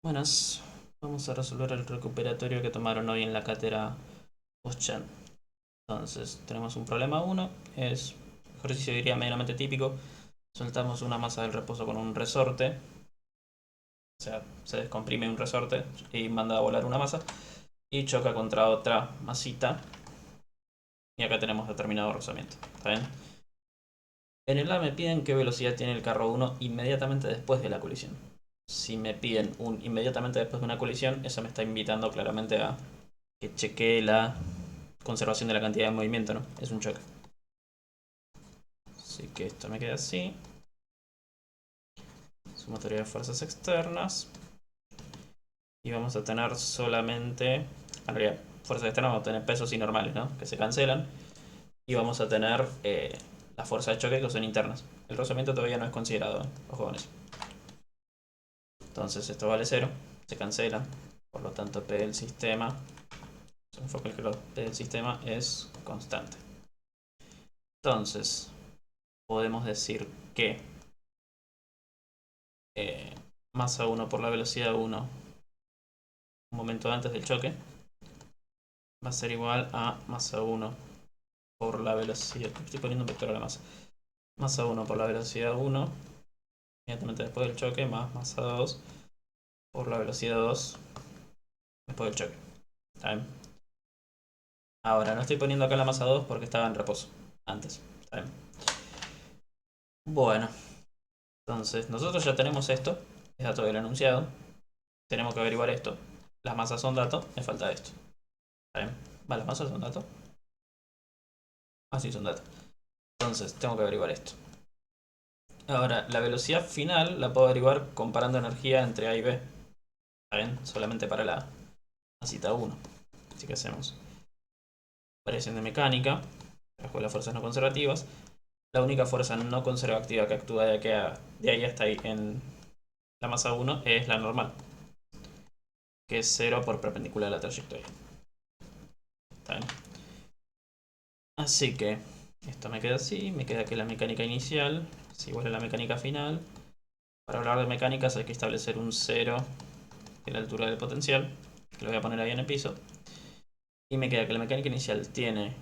Buenas, vamos a resolver el recuperatorio que tomaron hoy en la cátedra Oschan. Entonces, tenemos un problema uno, es ejercicio diría medianamente típico. Soltamos una masa del reposo con un resorte, o sea, se descomprime un resorte y manda a volar una masa y choca contra otra masita. Y acá tenemos determinado rozamiento. ¿Está bien? En el A me piden qué velocidad tiene el carro uno inmediatamente después de la colisión. Si me piden un inmediatamente después de una colisión, eso me está invitando claramente a que chequee la conservación de la cantidad de movimiento, ¿no? Es un choque. Así que esto me queda así. Sumatoria de fuerzas externas. Y vamos a tener solamente, en realidad, fuerzas externas vamos a tener pesos y normales, ¿no? Que se cancelan. Y vamos a tener las fuerzas de choque que son internas. El rozamiento todavía no es considerado, ojo con eso. Entonces esto vale 0, se cancela. Por lo tanto, P del sistema, se enfoca el reloj, P del sistema es constante. Entonces, podemos decir que masa 1 por la velocidad 1 un momento antes del choque va a ser igual a masa 1 por la velocidad. Estoy poniendo un vector a la masa. Masa 1 por la velocidad 1 inmediatamente después del choque más masa 2 por la velocidad 2 después del choque. ¿Está bien? Ahora, no estoy poniendo acá la masa 2 porque estaba en reposo antes. ¿Está bien? Bueno, entonces nosotros ya tenemos esto. Es dato del enunciado. Tenemos que averiguar esto. Las masas son datos, me falta esto. ¿Está bien? Vale, las masas son datos. Así son datos. Entonces, tengo que averiguar esto. Ahora, la velocidad final la puedo averiguar comparando energía entre A y B. ¿Está bien? Solamente para la cita 1. Así que hacemos variación de mecánica. Trabajo las fuerzas no conservativas. La única fuerza no conservativa que actúa de ahí hasta ahí en la masa 1 es la normal, que es 0 por perpendicular a la trayectoria. ¿Está bien? Así que esto me queda así. Me queda que la mecánica inicial es igual a la mecánica final. Para hablar de mecánicas hay que establecer un 0 en la altura del potencial, que lo voy a poner ahí en el piso. Y me queda que la mecánica inicial tiene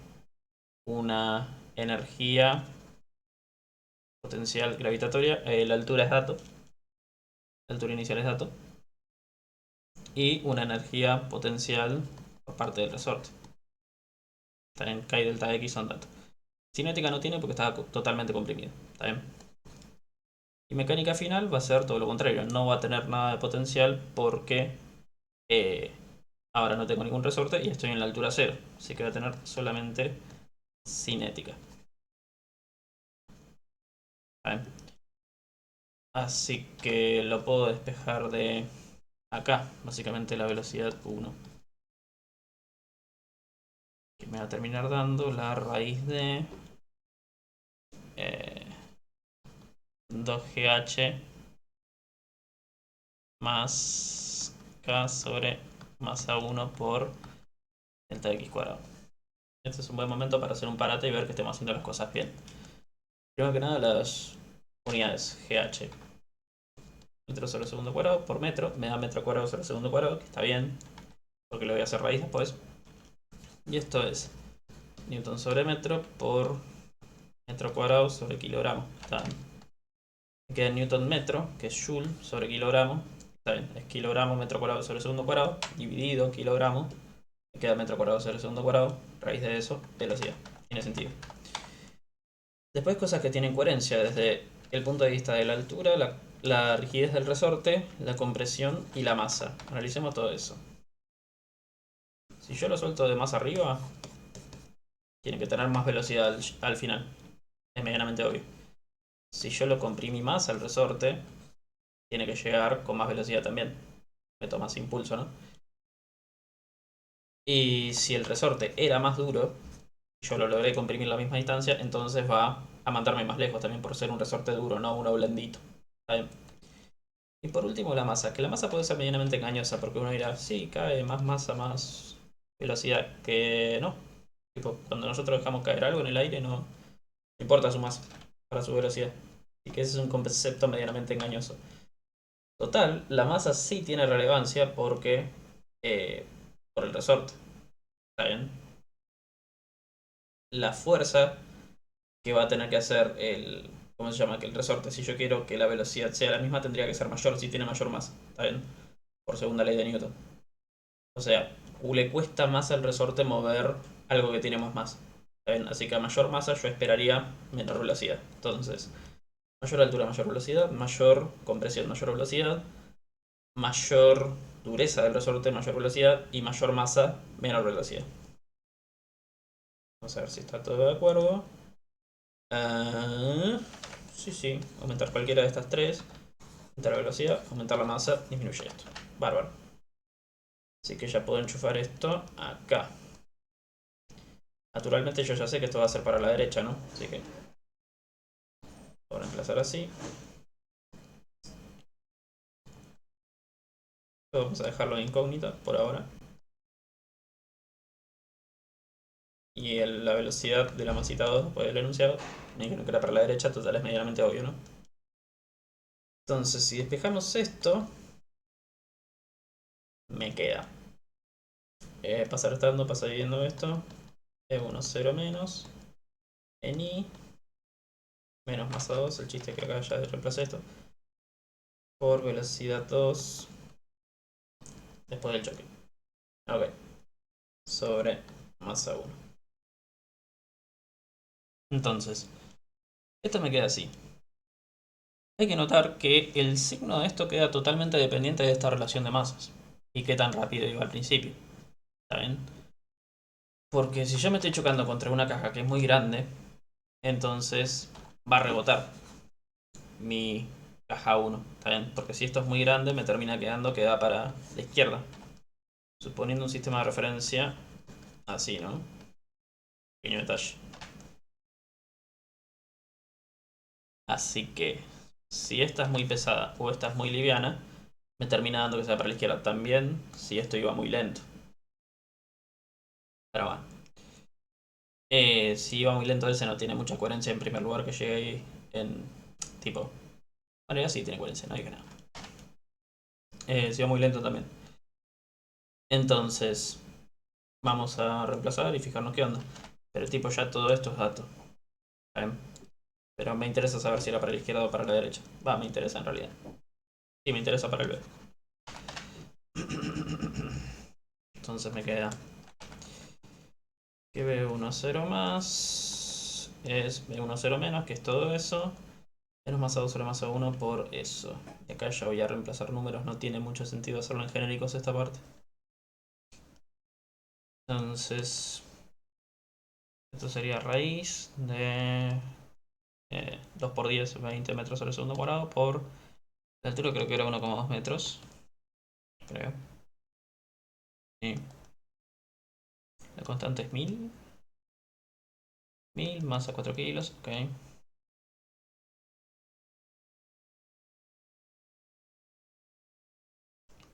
una energía potencial gravitatoria, la altura es dato, la altura inicial es dato, y una energía potencial por parte del resorte. También K y delta X son datos. Cinética no tiene porque está totalmente comprimido. ¿Está bien? Y mecánica final va a ser todo lo contrario. No va a tener nada de potencial porque eh, ahora no tengo ningún resorte y estoy en la altura 0. Así que va a tener solamente cinética. ¿Está bien? Así que lo puedo despejar de acá, básicamente la velocidad 1. Que me va a terminar dando la raíz de eh, 2GH más K sobre masa 1 por delta X cuadrado. Este es un buen momento para hacer un parate y ver que estemos haciendo las cosas bien. Primero que nada, las unidades GH. Metro sobre segundo cuadrado por metro. Me da metro cuadrado sobre segundo cuadrado, que está bien, porque le voy a hacer raíz después. Y esto es Newton sobre metro por metro cuadrado sobre kilogramo. Está bien. Me queda Newton metro, que es Joule sobre kilogramo. Está bien, es kilogramo metro cuadrado sobre segundo cuadrado, dividido kilogramo. Me queda metro cuadrado sobre segundo cuadrado. Raíz de eso, velocidad. Tiene sentido. Después cosas que tienen coherencia desde el punto de vista de la altura, la rigidez del resorte, la compresión y la masa. Analicemos todo eso. Si yo lo suelto de más arriba, tiene que tener más velocidad al final. Es medianamente obvio. Si yo lo comprimí más al resorte, tiene que llegar con más velocidad también. Meto más impulso, ¿no? Y si el resorte era más duro, yo lo logré comprimir a la misma distancia, entonces va a mandarme más lejos también por ser un resorte duro, no uno blandito. ¿Está bien? Y por último la masa, que la masa puede ser medianamente engañosa, porque uno dirá, sí, cae más masa, más velocidad, que no. Tipo, cuando nosotros dejamos caer algo en el aire, no importa su masa para su velocidad. Así que ese es un concepto medianamente engañoso. Total, la masa sí tiene relevancia porque por el resorte. ¿Está bien? La fuerza que va a tener que hacer el. ¿Cómo se llama? Que el resorte, si yo quiero que la velocidad sea la misma, tendría que ser mayor si tiene mayor masa. ¿Está bien? Por segunda ley de Newton. O sea, le cuesta más al resorte mover algo que tiene más masa. ¿Está bien? Así que a mayor masa yo esperaría menor velocidad. Entonces, mayor altura, mayor velocidad, mayor compresión, mayor velocidad, mayor dureza del resorte, mayor velocidad y mayor masa, menor velocidad. Vamos a ver si está todo de acuerdo. Ah, sí, sí, aumentar cualquiera de estas tres, aumentar la velocidad, aumentar la masa, disminuye esto. Bárbaro. Así que ya puedo enchufar esto acá. Naturalmente yo ya sé que esto va a ser para la derecha, ¿no? Así que voy a reemplazar así. Vamos a dejarlo en incógnita por ahora. Y la velocidad de la masita 2 después del enunciado, me dijeron que era para la derecha, total es medianamente obvio, ¿no? Entonces, si despejamos esto, me queda pasar estando, pasar viviendo esto, E1, 0 menos, en I, menos masa 2, el chiste que acá ya reemplacé esto, por velocidad 2 después del choque. Ok, sobre masa 1. Entonces, esto me queda así. Hay que notar que el signo de esto queda totalmente dependiente de esta relación de masas. Y qué tan rápido iba al principio. ¿Está bien? Porque si yo me estoy chocando contra una caja que es muy grande, entonces va a rebotar mi caja 1. ¿Está bien? Porque si esto es muy grande, me termina quedando que da para la izquierda. Suponiendo un sistema de referencia así, ¿no? Pequeño detalle. Así que, si esta es muy pesada o esta es muy liviana, me termina dando que sea para la izquierda. También si esto iba muy lento. Pero bueno. Si iba muy lento ese no tiene mucha coherencia en primer lugar que llegue ahí en tipo. Bueno, ya sí tiene coherencia, no hay que nada. Si iba muy lento también. Entonces, vamos a reemplazar y fijarnos qué onda. Pero tipo ya todo esto es dato. ¿Saben? Pero me interesa saber si era para la izquierda o para la derecha. Va, me interesa en realidad. Sí, me interesa para el B. Entonces me queda que B1 0 más es B1 0 menos, que es todo eso. Menos masa 2 sobre masa 1 por eso. Y acá ya voy a reemplazar números, no tiene mucho sentido hacerlo en genéricos esta parte. Entonces, esto sería raíz de 2 por 10, 20 metros sobre segundo cuadrado por la altura creo que era 1,2 metros. Creo. Y la constante es 1000. 1000, masa 4 kilos, ok.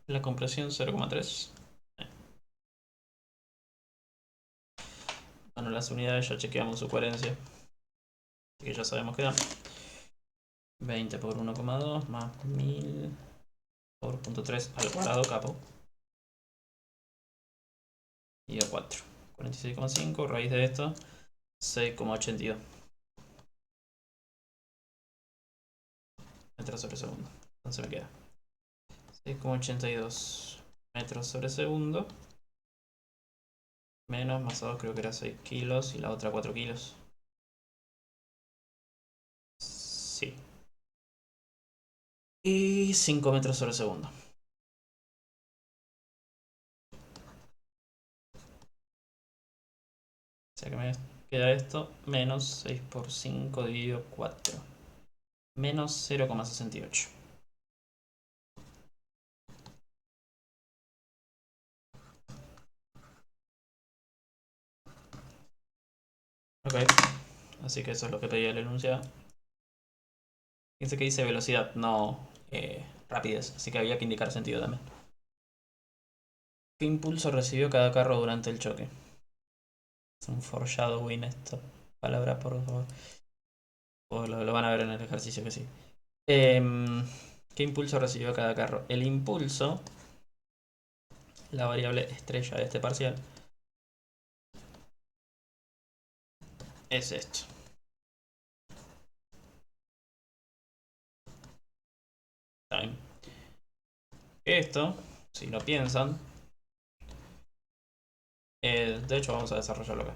La compresión 0,3. Bueno, las unidades ya chequeamos su coherencia. Así que ya sabemos que dan 20 por 1,2 más 1000 por 0,3 al cuadrado, capo. Y a 4. 46,5, raíz de esto, 6,82 metros sobre segundo. Entonces me queda 6,82 metros sobre segundo. Menos, más 2 creo que era 6 kilos y la otra 4 kilos. Sí. Y 5 metros sobre segundo. O sea que me queda esto menos 6 por 5 dividido 4. Menos 0,68. Ok, así que eso es lo que pedía el enunciado. Fíjense que dice velocidad, no rapidez, así que había que indicar sentido también. ¿Qué impulso recibió cada carro durante el choque? Es un foreshadowing esta palabra, por favor. O lo van a ver en el ejercicio que sí. Em, ¿Qué impulso recibió cada carro? El impulso, la variable estrella de este parcial, es esto. ¿Está bien? Esto, si lo piensan, de hecho vamos a desarrollarlo acá.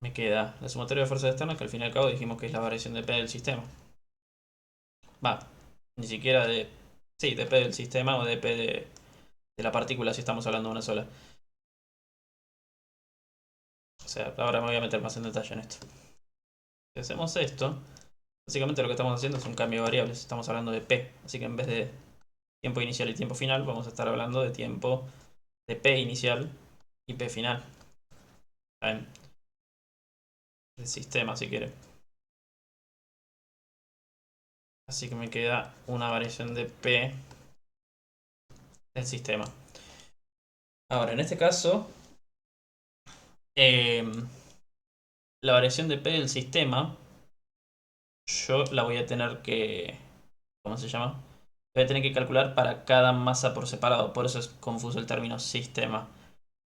Me queda la sumatoria de fuerzas externas, que al fin y al cabo dijimos que es la variación de P del sistema. Va, ni siquiera de... Sí, de P del sistema o de P de la partícula si estamos hablando de una sola. O sea, ahora me voy a meter más en detalle en esto. Si hacemos esto, básicamente lo que estamos haciendo es un cambio de variables. Estamos hablando de P. Así que en vez de tiempo inicial y tiempo final, vamos a estar hablando de tiempo de P inicial y P final. ¿Saben? El sistema, si quiere. Así que me queda una variación de P del sistema. Ahora, en este caso, eh, la variación de P del sistema, yo la voy a tener que... ¿Cómo se llama? Voy a tener que calcular para cada masa por separado. Por eso es confuso el término sistema.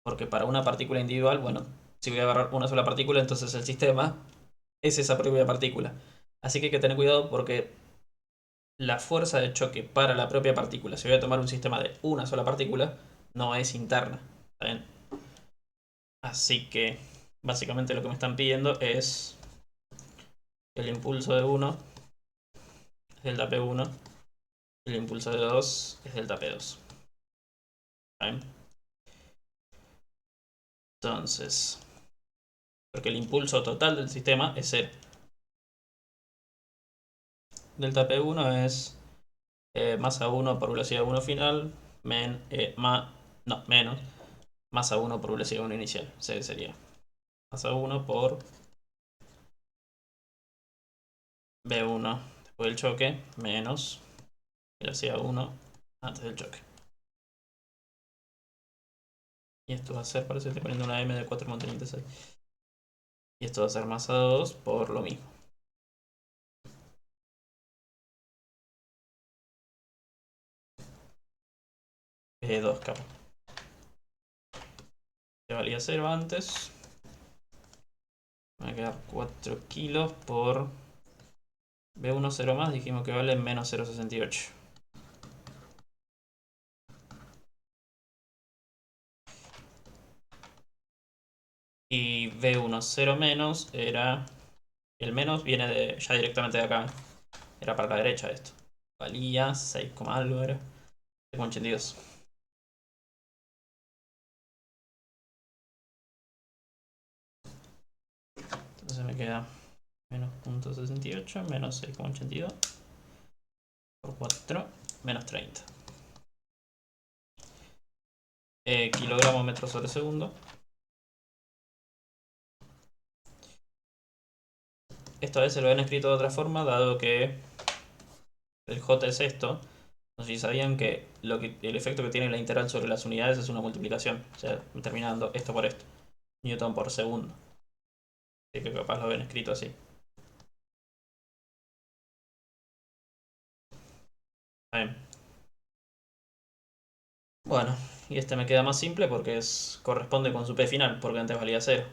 Porque para una partícula individual, bueno, si voy a agarrar una sola partícula, entonces el sistema es esa propia partícula. Así que hay que tener cuidado porque la fuerza de choque para la propia partícula, si voy a tomar un sistema de una sola partícula, no es interna. ¿Está bien? Así que básicamente lo que me están pidiendo es el impulso de 1 es delta P1, el impulso de 2 es delta P2. ¿Está bien? Entonces, porque el impulso total del sistema es 0. Delta P1 es masa 1 por velocidad 1 final, menos masa 1 por velocidad 1 inicial. O sea, sería masa 1 por B1 después del choque, menos velocidad 1 antes del choque. Y esto va a ser, parece que estoy poniendo una M de 4,36. Y esto va a ser masa 2 por lo mismo. B2 capa. Que valía 0 antes. Me va a quedar 4 kilos por B1 0 más, dijimos que vale menos 0,68. Y B1 0 menos era... El menos viene ya directamente de acá. Era para la derecha esto. Valía 6, algo era. 6,82. Entonces me queda menos 0,68 menos 6,82 por 4 menos 30. Kilogramo metro sobre segundo. Esta vez se lo habían escrito de otra forma, dado que el J es esto. No sé si sabían que, el efecto que tiene la integral sobre las unidades es una multiplicación. O sea, me termina dando esto por esto. Newton por segundo. Así que capaz lo habían escrito así. Bien. Bueno, y este me queda más simple porque corresponde con su P final, porque antes valía 0.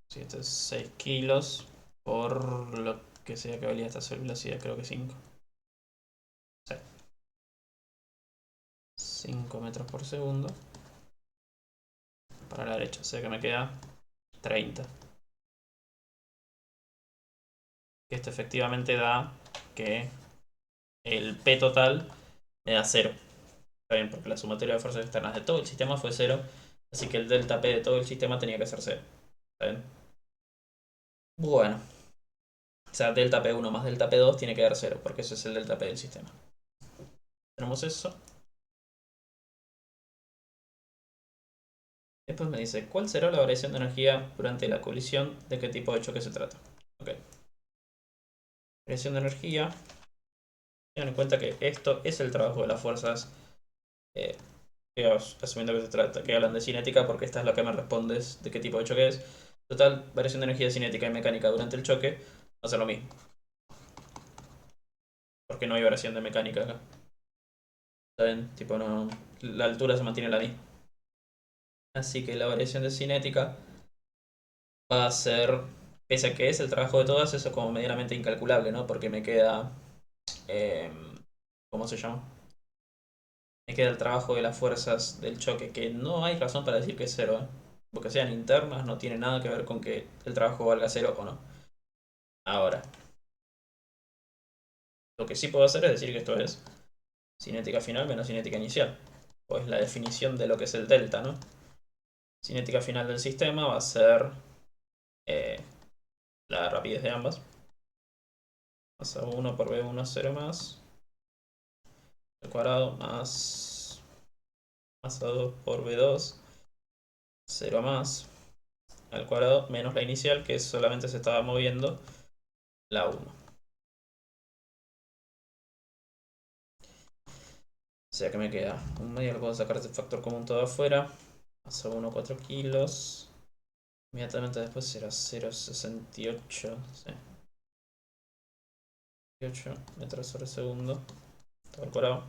Si esto es 6 kilos por lo que sea que valía esta velocidad, creo que 5. Sí. 5 metros por segundo para la derecha, o sea que me queda 30. Que esto efectivamente da que el P total me da 0. Está bien, porque la sumatoria de fuerzas externas de todo el sistema fue 0, así que el delta P de todo el sistema tenía que ser 0. ¿Está bien? Bueno, o sea, delta P1 más delta P2 tiene que dar 0, porque ese es el delta P del sistema. Tenemos eso. Después me dice, ¿cuál será la variación de energía durante la colisión? ¿De qué tipo de choque se trata? Ok. Variación de energía. Tengan en cuenta que esto es el trabajo de las fuerzas, eh, digamos, asumiendo que se trata, que hablan de cinética, porque esta es la que me respondes de qué tipo de choque es. Total, variación de energía cinética y mecánica durante el choque a ser lo mismo. Porque no hay variación de mecánica acá. ¿Está bien? Tipo, no, la altura se mantiene la misma. Así que la variación de cinética va a ser, pese a que es el trabajo de todas, eso es como medianamente incalculable, ¿no? Porque me queda, eh, ¿cómo se llama? Me queda el trabajo de las fuerzas del choque, que no hay razón para decir que es cero, ¿eh? Porque sean internas, no tiene nada que ver con que el trabajo valga cero o no. Ahora, lo que sí puedo hacer es decir que esto es cinética final menos cinética inicial. Pues la definición de lo que es el delta, ¿no? Cinética final del sistema va a ser eh, la rapidez de ambas. Más a 1 por B1, 0 más. Al cuadrado más a 2 por B2, 0 más. Al cuadrado menos la inicial, que solamente se estaba moviendo la 1. O sea que me queda un medio, lo puedo sacar este factor común todo afuera. Más a 1, 4 kilos. Inmediatamente después será 0,68. Sí. 8 metros sobre segundo. Todo al cuadrado.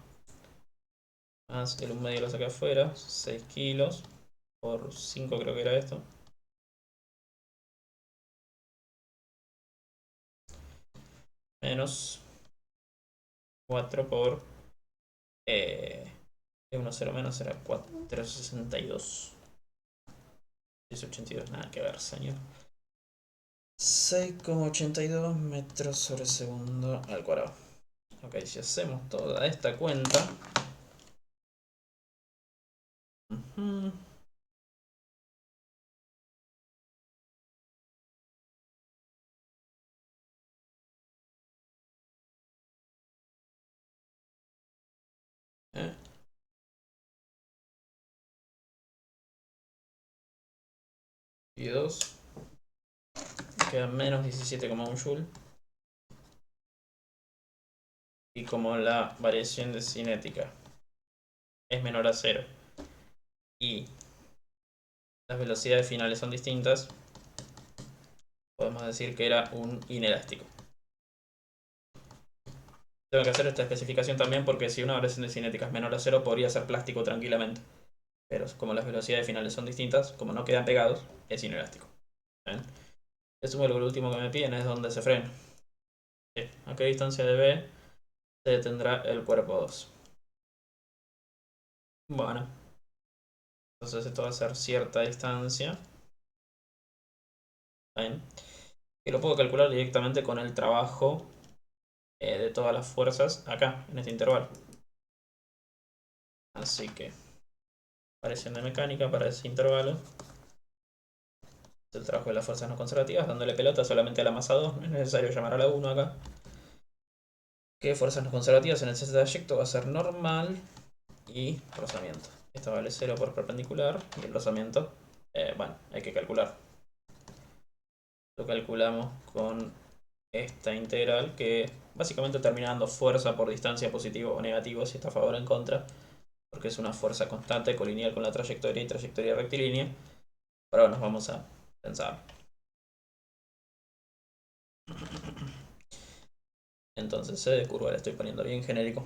Más el 1 medio lo saqué afuera. 6 kilos. Por 5 creo que era esto. Menos 4 por 1, 0 menos será 4,62. 6,82, nada que ver, señor. 6,82 metros sobre segundo al cuadrado. Ok, si hacemos toda esta cuenta. Ujú, 2 queda menos 17,1 joule. Y como la variación de cinética es menor a 0 y las velocidades finales son distintas, podemos decir que era un inelástico. Tengo que hacer esta especificación también porque si una variación de cinética es menor a 0 podría ser plástico tranquilamente. Pero como las velocidades finales son distintas, como no quedan pegados, es inelástico. ¿Ven? Eso es lo último que me piden, es donde se frena. ¿Sí? ¿A qué distancia de B se detendrá el cuerpo 2? Bueno, entonces esto va a ser cierta distancia. ¿Ven? Y lo puedo calcular directamente con el trabajo de todas las fuerzas acá, en este intervalo. Así que, variación de mecánica para ese intervalo. El trabajo de las fuerzas no conservativas, dándole pelota solamente a la masa 2, no es necesario llamar a la 1 acá. Que fuerzas no conservativas en el trayecto va a ser normal y rozamiento. Esto vale 0 por perpendicular y el rozamiento, bueno, hay que calcular. Lo calculamos con esta integral que básicamente termina dando fuerza por distancia positivo o negativo si está a favor o en contra, porque es una fuerza constante colineal con la trayectoria y trayectoria rectilínea. Pero ahora nos vamos a pensar. Entonces C de curva le estoy poniendo bien genérico.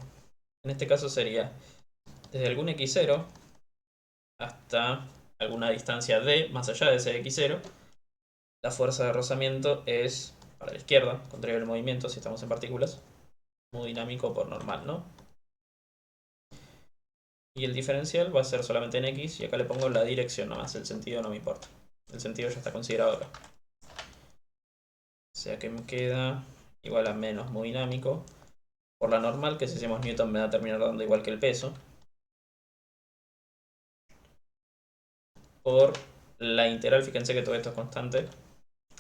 En este caso sería desde algún x0 hasta alguna distancia d más allá de ese x0. La fuerza de rozamiento es para la izquierda, contrario al movimiento si estamos en partículas. Muy dinámico por normal, ¿no? Y el diferencial va a ser solamente en x y acá le pongo la dirección nomás, el sentido no me importa. El sentido ya está considerado acá. O sea que me queda igual a menos muy dinámico. Por la normal, que si hacemos Newton me va a terminar dando igual que el peso. Por la integral, fíjense que todo esto es constante.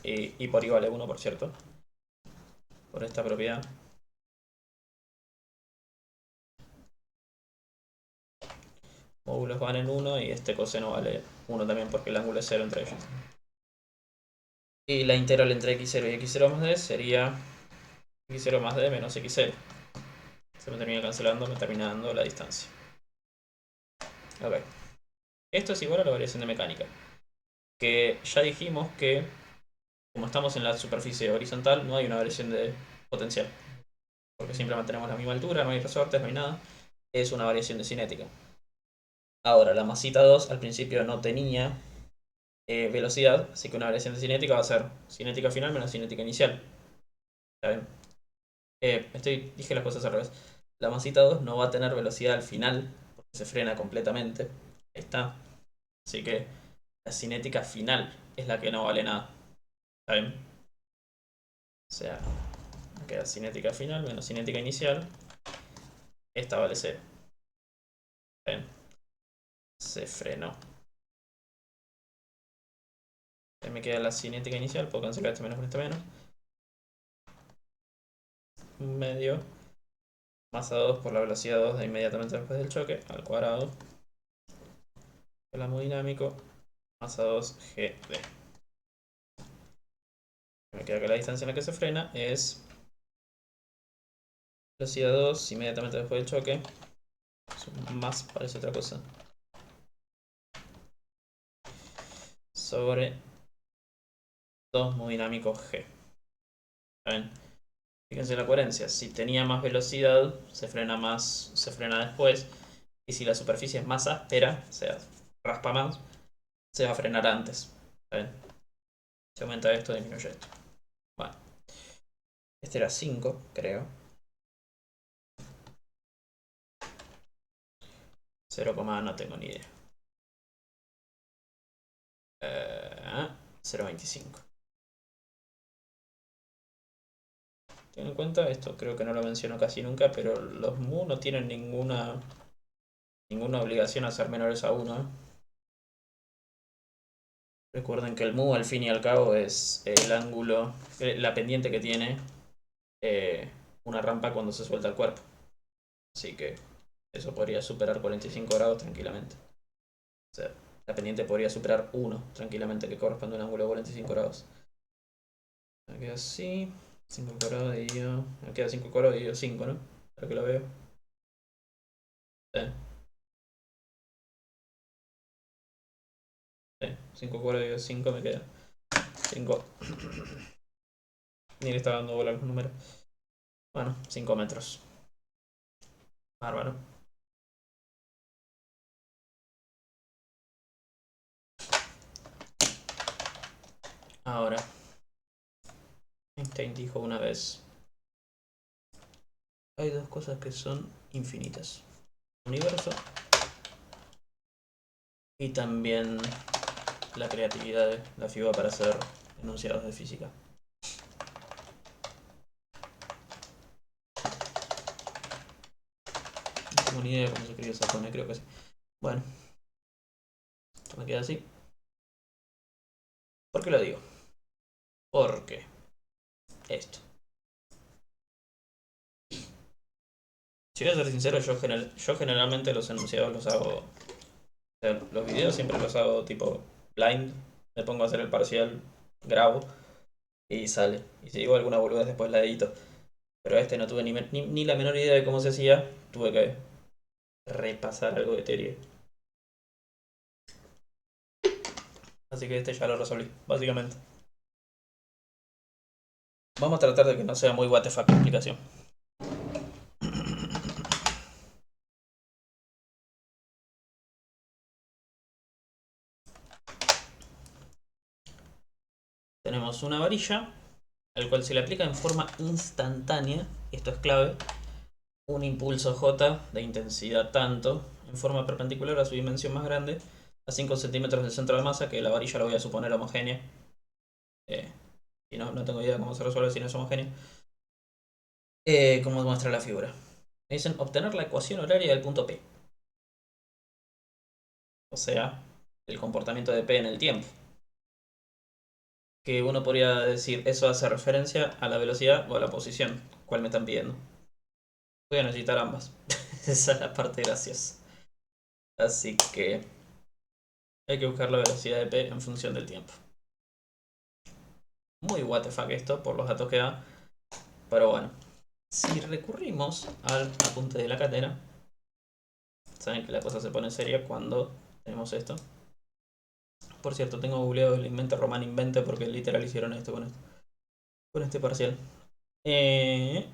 Y por igual a 1, por cierto. Por esta propiedad. Módulos van en 1 y este coseno vale 1 también porque el ángulo es 0 entre ellos. Y la integral entre x0 y x0 más d sería x0 más d menos x0. Se me termina cancelando, me termina dando la distancia. Ok. Esto es igual a la variación de mecánica. Que ya dijimos que como estamos en la superficie horizontal, no hay una variación de potencial. Porque siempre mantenemos la misma altura, no hay resortes, no hay nada. Es una variación de cinética. Ahora, la masita 2 al principio no tenía velocidad, así que una variación de cinética va a ser cinética final menos cinética inicial. ¿Está bien? Dije las cosas al revés. La masita 2 no va a tener velocidad al final, porque se frena completamente. Ahí está. Así que la cinética final es la que no vale nada. ¿Está bien? O sea, me queda cinética final menos cinética inicial. Esta vale 0. ¿Está bien? Se frenó. Ahí me queda la cinética inicial, puedo cancelar este menos con este menos. Medio masa 2 por la velocidad 2 de inmediatamente después del choque, al cuadrado. El dinámico, masa 2 GD. Me queda que la distancia en la que se frena es velocidad 2 inmediatamente después del choque. Más parece otra cosa. Sobre 2 dinámico G. ¿Saben? Fíjense la coherencia. Si tenía más velocidad, se frena después. Y si la superficie es más áspera, o sea, raspa más, se va a frenar antes. ¿Saben? Si aumenta esto, disminuye esto. Bueno, este era 5, creo. 0, no tengo ni idea. 0,25. Ten en cuenta, esto creo que no lo menciono casi nunca, pero los mu no tienen ninguna obligación a ser menores a 1. Recuerden que el mu al fin y al cabo es el ángulo, la pendiente que tiene una rampa cuando se suelta el cuerpo. Así que eso podría superar 45 grados tranquilamente. O sea, la pendiente podría superar 1 tranquilamente, que corresponde a un ángulo de 45 grados. Me queda así. 5 cuadrados dividido. Me queda 5 cuadrados dividido 5, ¿no? Para que lo veo. Sí. 5 cuadrados dividido 5 me queda 5. Ni le está dando bola a los números. Bueno, 5 metros. Bárbaro. Ahora, Einstein dijo una vez: hay dos cosas que son infinitas: universo y también la creatividad de la FIBA para hacer enunciados de física. No tengo ni idea de cómo se escribe esa pone, creo que sí. Bueno, esto me queda así. ¿Por qué lo digo? Porque esto. Si voy a ser sincero, yo generalmente los enunciados los hago. O sea, los videos siempre los hago tipo blind. Me pongo a hacer el parcial, grabo y sale. Y si digo alguna boludez después la edito. Pero este no tuve ni la menor idea de cómo se hacía. Tuve que repasar algo de teoría. Así que este ya lo resolví, básicamente. Vamos a tratar de que no sea muy WTF la explicación. Tenemos una varilla, al cual se le aplica en forma instantánea, esto es clave, un impulso J de intensidad tanto, en forma perpendicular a su dimensión más grande, a 5 centímetros del centro de masa, que la varilla lo voy a suponer homogénea. Y no tengo idea cómo se resuelve si no es homogénea. Como muestra la figura. Me dicen obtener la ecuación horaria del punto P. O sea, el comportamiento de P en el tiempo. Que uno podría decir, eso hace referencia a la velocidad o a la posición, cuál me están pidiendo. Voy a necesitar ambas. Esa es la parte graciosa. Así que hay que buscar la velocidad de P en función del tiempo. Muy WTF esto por los datos que da. Pero bueno, si recurrimos al apunte de la cátedra, saben que la cosa se pone seria cuando tenemos esto. Por cierto, tengo googleado el invente Roman invente porque literal hicieron esto con este parcial. Eh,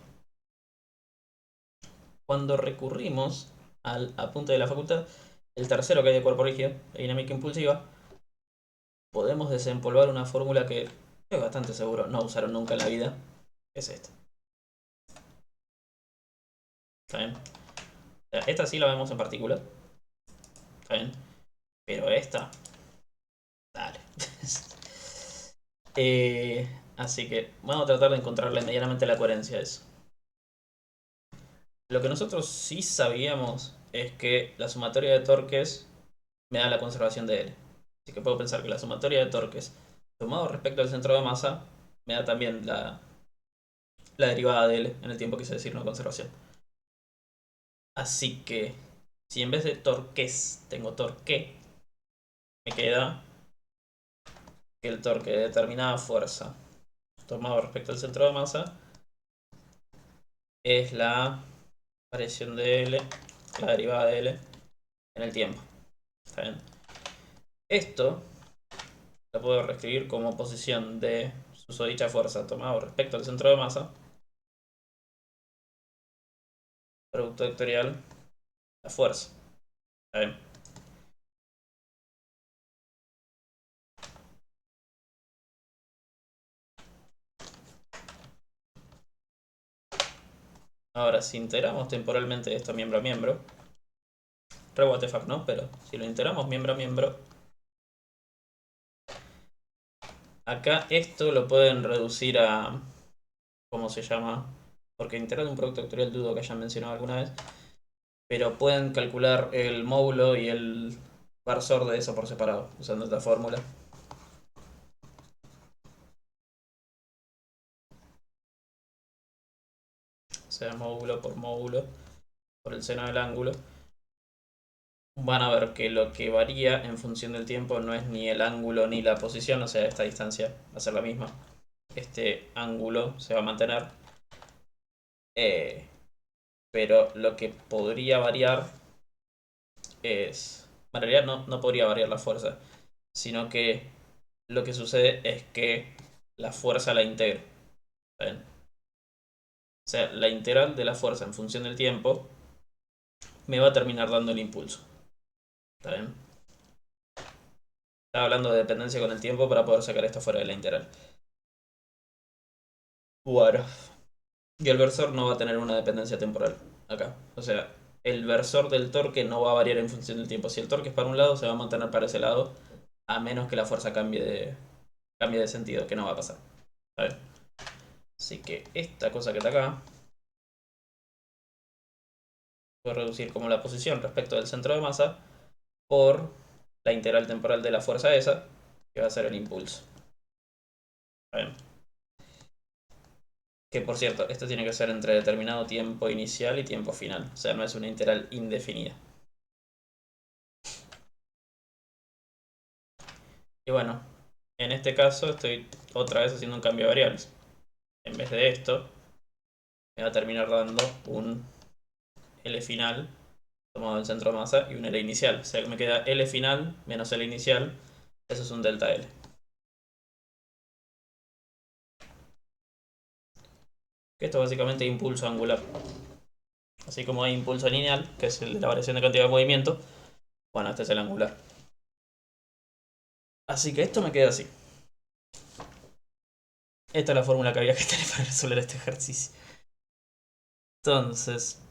Cuando recurrimos al apunte de la facultad, el tercero que hay de cuerpo rígido, la dinámica impulsiva, podemos desempolvar una fórmula que es bastante seguro no usaron nunca en la vida, que es esta. ¿Está bien? O sea, esta sí la vemos en particular, ¿está bien? Pero esta, dale. Así que vamos a tratar de encontrarle medianamente la coherencia a eso. Lo que nosotros sí sabíamos es que la sumatoria de torques me da la conservación de L. Así que puedo pensar que la sumatoria de torques tomado respecto al centro de masa me da también la derivada de L en el tiempo, quise decir, no conservación. Así que si en vez de torques tengo torque, me queda que el torque de determinada fuerza tomado respecto al centro de masa es la variación de L, la derivada de L en el tiempo. ¿Está bien? Esto lo puedo reescribir como posición de susodicha fuerza tomado respecto al centro de masa, producto vectorial, la fuerza. ¿Está bien? Ahora, si integramos temporalmente esto miembro a miembro, re what the fuck, ¿no? Pero si lo integramos miembro a miembro, acá esto lo pueden reducir a... ¿Cómo se llama? Porque integrar un producto vectorial dudo que hayan mencionado alguna vez. Pero pueden calcular el módulo y el versor de eso por separado, usando esta fórmula. O sea, módulo por el seno del ángulo. Van a ver que lo que varía en función del tiempo no es ni el ángulo ni la posición, o sea, esta distancia va a ser la misma. Este ángulo se va a mantener. Eh, pero lo que podría variar es... En realidad no podría variar la fuerza, sino que lo que sucede es que la fuerza la integra. ¿Ven? O sea, la integral de la fuerza en función del tiempo me va a terminar dando el impulso. ¿Está bien? Estaba hablando de dependencia con el tiempo para poder sacar esto fuera de la integral. Bueno. Y el versor no va a tener una dependencia temporal acá. O sea, el versor del torque no va a variar en función del tiempo. Si el torque es para un lado, se va a mantener para ese lado, a menos que la fuerza cambie de sentido, que no va a pasar. ¿Está bien? Así que esta cosa que está acá, voy a reducir como la posición respecto del centro de masa por la integral temporal de la fuerza esa, que va a ser el impulso. ¿Está bien? Que por cierto, esto tiene que ser entre determinado tiempo inicial y tiempo final. O sea, no es una integral indefinida. Y bueno, en este caso estoy otra vez haciendo un cambio de variables. En vez de esto, me va a terminar dando un L final tomado del centro de masa y un L inicial. O sea que me queda L final menos L inicial. Eso es un delta L. Que esto es básicamente impulso angular. Así como hay impulso lineal, que es el de la variación de cantidad de movimiento. Bueno, este es el angular. Así que esto me queda así. Esta es la fórmula que había que tener para resolver este ejercicio. Entonces,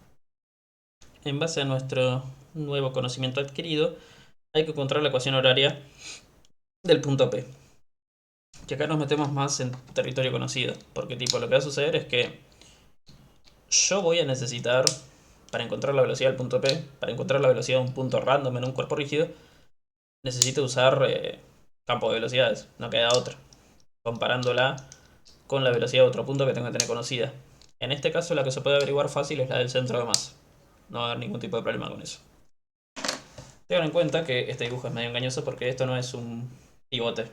en base a nuestro nuevo conocimiento adquirido, hay que encontrar la ecuación horaria del punto P. Que acá nos metemos más en territorio conocido. Porque tipo, lo que va a suceder es que yo voy a necesitar, para encontrar la velocidad del punto P, para encontrar la velocidad de un punto random en un cuerpo rígido, necesito usar campo de velocidades. No queda otra. Comparándola con la velocidad de otro punto que tengo que tener conocida. En este caso la que se puede averiguar fácil es la del centro de masa. No va a haber ningún tipo de problema con eso. Tengan en cuenta que este dibujo es medio engañoso porque esto no es un pivote.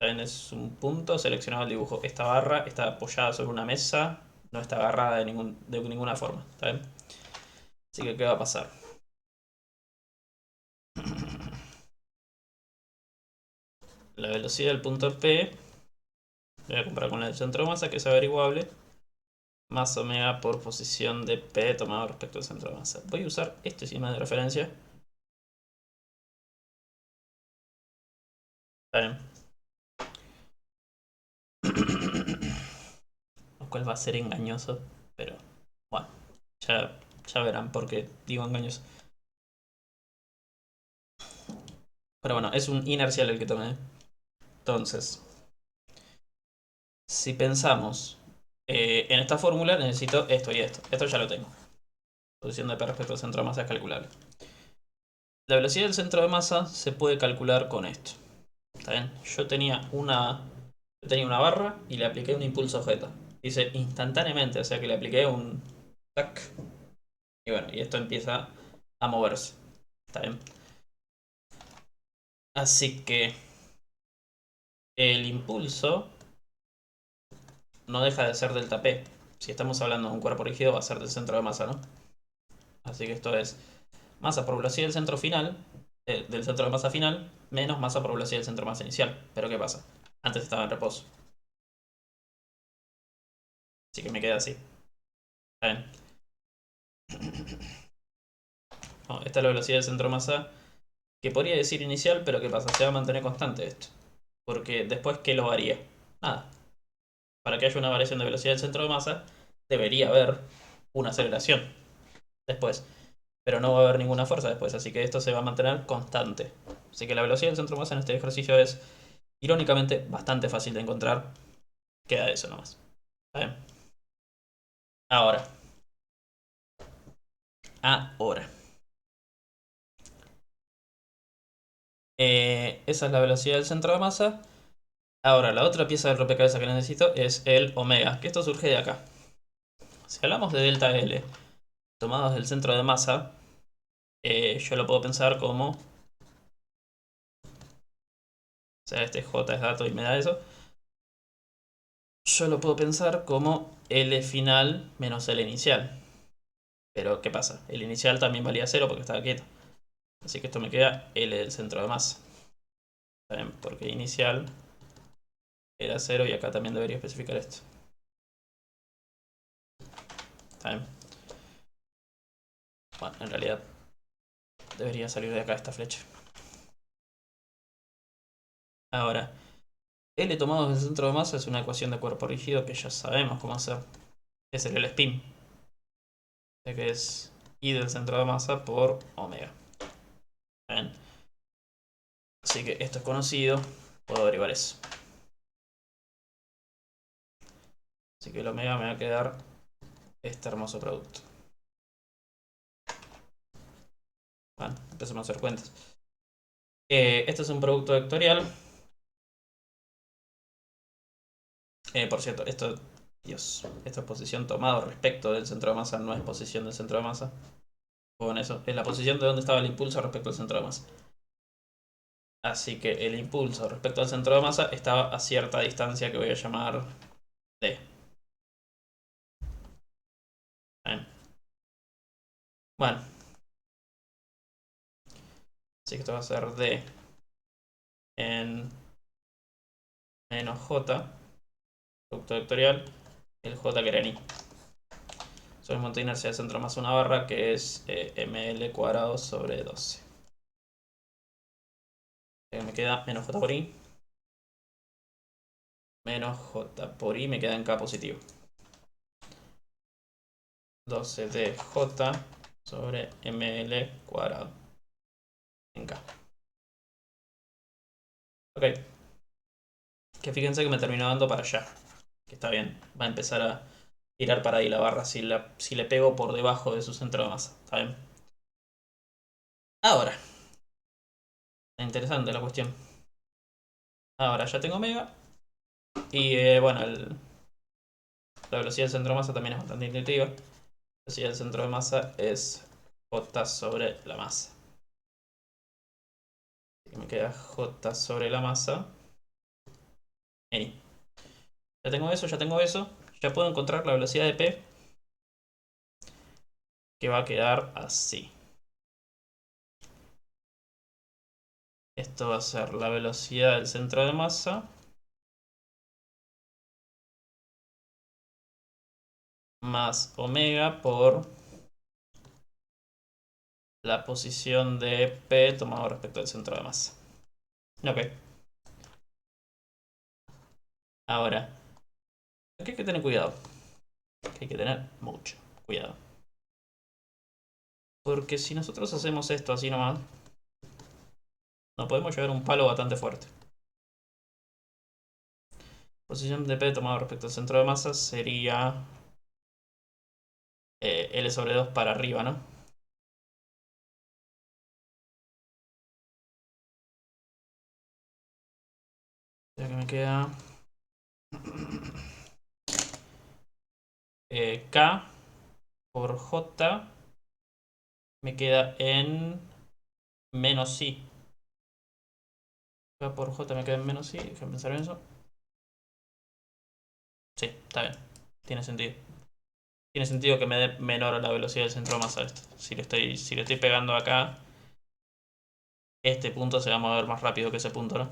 ¿Saben? Es un punto seleccionado al dibujo. Esta barra está apoyada sobre una mesa, no está agarrada de ninguna forma. ¿Está bien? Así que, ¿qué va a pasar? la velocidad del punto P, voy a comparar con la del centro de masa, que es averiguable, más omega por posición de P tomado respecto al centro de masa. Voy a usar este sistema de referencia. Está bien. Lo cual va a ser engañoso, pero bueno, ya verán por qué digo engañoso. Pero bueno, es un inercial el que tomé. Entonces, si pensamos en esta fórmula, necesito esto y esto. Esto ya lo tengo. Posición de P respecto al centro de masa es calculable. La velocidad del centro de masa se puede calcular con esto. ¿Está bien? Yo tenía una barra y le apliqué un impulso Z. Dice instantáneamente, o sea que le apliqué un tac. Y bueno, y esto empieza a moverse. ¿Está bien? Así que el impulso no deja de ser delta P. Si estamos hablando de un cuerpo rígido, va a ser del centro de masa, ¿no? Así que esto es masa por velocidad del centro final, del centro de masa final, menos masa por velocidad del centro de masa inicial. Pero ¿qué pasa? Antes estaba en reposo. Así que me queda así. ¿Está bien? No, esta es la velocidad del centro de masa, que podría decir inicial, pero ¿qué pasa? Se va a mantener constante esto. Porque después, ¿qué lo varía? Nada. Para que haya una variación de velocidad del centro de masa, debería haber una aceleración después. Pero no va a haber ninguna fuerza después, así que esto se va a mantener constante. Así que la velocidad del centro de masa en este ejercicio es, irónicamente, bastante fácil de encontrar. Queda eso nomás. ¿Está bien? Ahora. Ahora. Esa es la velocidad del centro de masa. Ahora, la otra pieza del rompecabezas que necesito es el omega, que esto surge de acá. Si hablamos de delta L tomados del centro de masa, yo lo puedo pensar como, o sea, este J es dato y me da eso. Yo lo puedo pensar como L final menos L inicial. Pero, ¿qué pasa? El inicial también valía 0 porque estaba quieto. Así que esto me queda L del centro de masa. ¿Está bien? Porque inicial era 0 y acá también debería especificar esto. ¿Está bien? Bueno, en realidad debería salir de acá esta flecha. Ahora, L tomado del centro de masa es una ecuación de cuerpo rígido que ya sabemos cómo hacer. Es el spin, que es I del centro de masa por omega. ¿Bien? Así que esto es conocido, puedo averiguar eso. Así que el omega me va a quedar este hermoso producto. Bueno, empecemos a hacer cuentas. Este es un producto vectorial. Por cierto, Dios, esta es posición tomada respecto del centro de masa, no es posición del centro de masa. Con eso, es la posición de donde estaba el impulso respecto al centro de masa. Así que el impulso respecto al centro de masa estaba a cierta distancia que voy a llamar D. Bien. Bueno, así que esto va a ser D en menos J, producto vectorial, el J que era en I. Sobre el monte de inercia del centro más una barra que es ml cuadrado sobre 12. Me queda menos J por I. Menos J por I me queda en K positivo. 12 J sobre ml cuadrado en K. Ok. Que fíjense que me terminó dando para allá. Que está bien. Va a empezar a tirar para ahí la barra si le pego por debajo de su centro de masa. ¿Está bien? Ahora. Interesante la cuestión. Ahora ya tengo omega. Y bueno, la velocidad del centro de masa también es bastante intuitiva. La velocidad del centro de masa es J sobre la masa. Así que me queda J sobre la masa en I. Ya tengo eso, ya tengo eso. Ya puedo encontrar la velocidad de P, que va a quedar así. Esto va a ser la velocidad del centro de masa más omega por la posición de P tomado respecto al centro de masa. Ok. Ahora, aquí hay que tener cuidado. Hay que tener mucho cuidado. Porque si nosotros hacemos esto así nomás, nos podemos llevar un palo bastante fuerte. Posición de P tomado respecto al centro de masa sería L sobre 2 para arriba, ¿no? Ya que me queda K por J me queda en menos I. K por J me queda en menos I. Déjame pensar en eso. Sí, está bien. Tiene sentido. Tiene sentido que me dé menor la velocidad del centro de masa a esto. Si le estoy pegando acá, este punto se va a mover más rápido que ese punto, ¿no?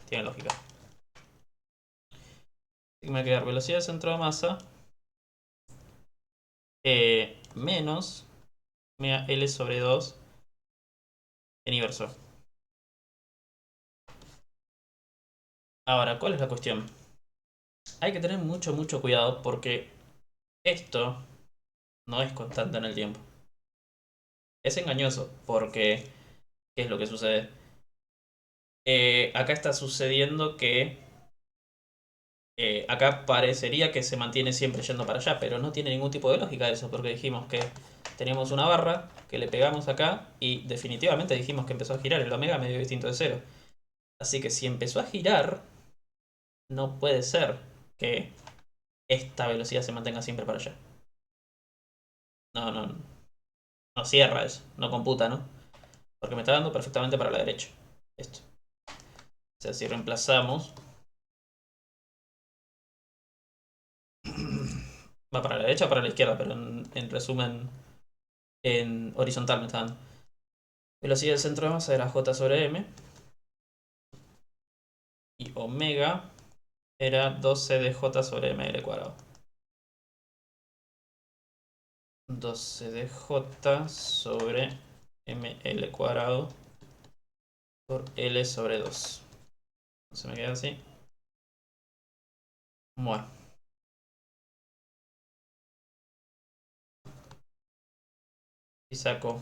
Tiene lógica. Así que me va a quedar velocidad del centro de masa menos L sobre 2 en inversor. Ahora, ¿cuál es la cuestión? Hay que tener mucho cuidado porque esto no es constante en el tiempo. Es engañoso porque, ¿qué es lo que sucede? Acá está sucediendo que acá parecería que se mantiene siempre yendo para allá, pero no tiene ningún tipo de lógica eso, porque dijimos que teníamos una barra que le pegamos acá y definitivamente dijimos que empezó a girar el omega medio distinto de cero. Así que si empezó a girar, no puede ser que esta velocidad se mantenga siempre para allá. No, no, no cierra eso, no computa, ¿no? Porque me está dando perfectamente para la derecha. Esto. O sea, si reemplazamos, va para la derecha o para la izquierda, pero en resumen, en horizontal me está dando. Velocidad del centro de masa era J sobre M. Y omega era 12 de J sobre ml cuadrado. 12 de J sobre ml cuadrado por L sobre 2. Se me queda así. Bueno. Y saco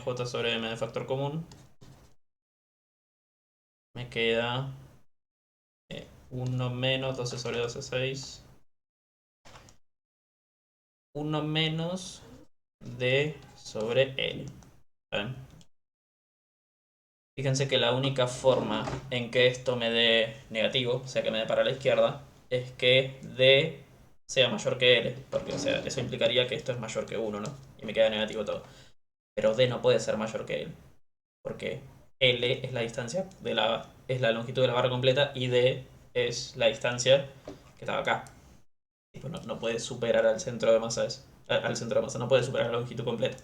J sobre M de factor común. Me queda 1 menos 12 sobre 12 es 6. 1 menos D sobre L. ¿Ven? Fíjense que la única forma en que esto me dé negativo, o sea que me dé para la izquierda, es que D sea mayor que L. Porque o sea, eso implicaría que esto es mayor que 1, ¿no? Y me queda negativo todo. Pero D no puede ser mayor que L. Porque L es la distancia es la longitud de la barra completa y D es la distancia que estaba acá. Tipo, no puede superar al centro de masa al centro de masa, no puede superar la longitud completa.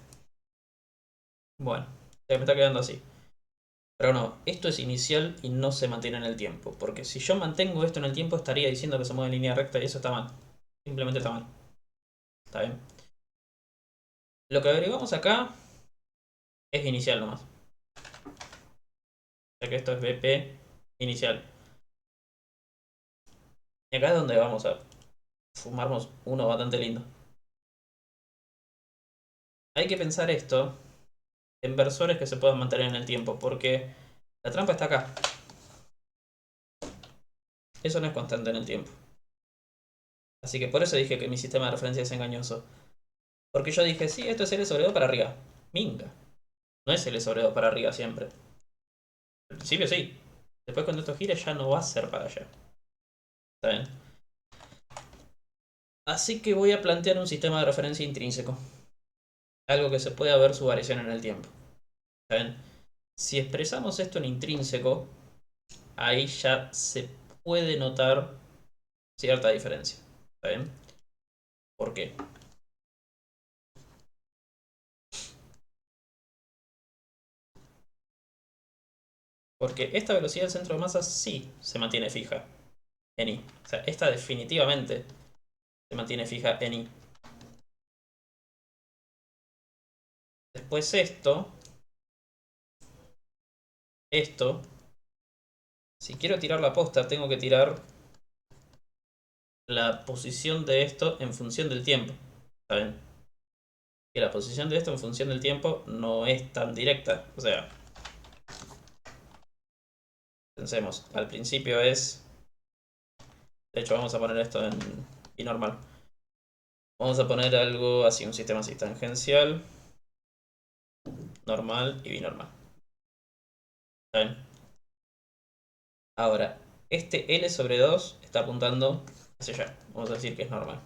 Bueno, me está quedando así. Pero no, esto es inicial y no se mantiene en el tiempo. Porque si yo mantengo esto en el tiempo, estaría diciendo que se mueve en línea recta y eso está mal. Simplemente está mal. ¿Está bien? Lo que averiguamos acá es inicial nomás. O sea que esto es BP inicial. Y acá es donde vamos a fumarnos uno bastante lindo. Hay que pensar esto en versores que se puedan mantener en el tiempo. Porque la trampa está acá. Eso no es constante en el tiempo. Así que por eso dije que mi sistema de referencia es engañoso. Porque yo dije, sí, esto es L sobre 2 para arriba. Minga. No es L sobre 2 para arriba siempre. Al principio sí. Después cuando esto gire ya no va a ser para allá. ¿Está bien? Así que voy a plantear un sistema de referencia intrínseco. Algo que se pueda ver su variación en el tiempo. ¿Está bien? Si expresamos esto en intrínseco, ahí ya se puede notar cierta diferencia. ¿Está bien? ¿Por qué? Porque esta velocidad del centro de masa sí se mantiene fija en I. O sea, esta definitivamente se mantiene fija en I. Después esto, si quiero tirar la posta, tengo que tirar la posición de esto en función del tiempo. ¿Está bien? Que la posición de esto en función del tiempo no es tan directa. O sea, pensemos, al principio es... De hecho, vamos a poner esto en binormal. Vamos a poner algo así, un sistema así, tangencial, normal y binormal. ¿Está bien? Ahora, este L sobre 2 está apuntando hacia allá. Vamos a decir que es normal.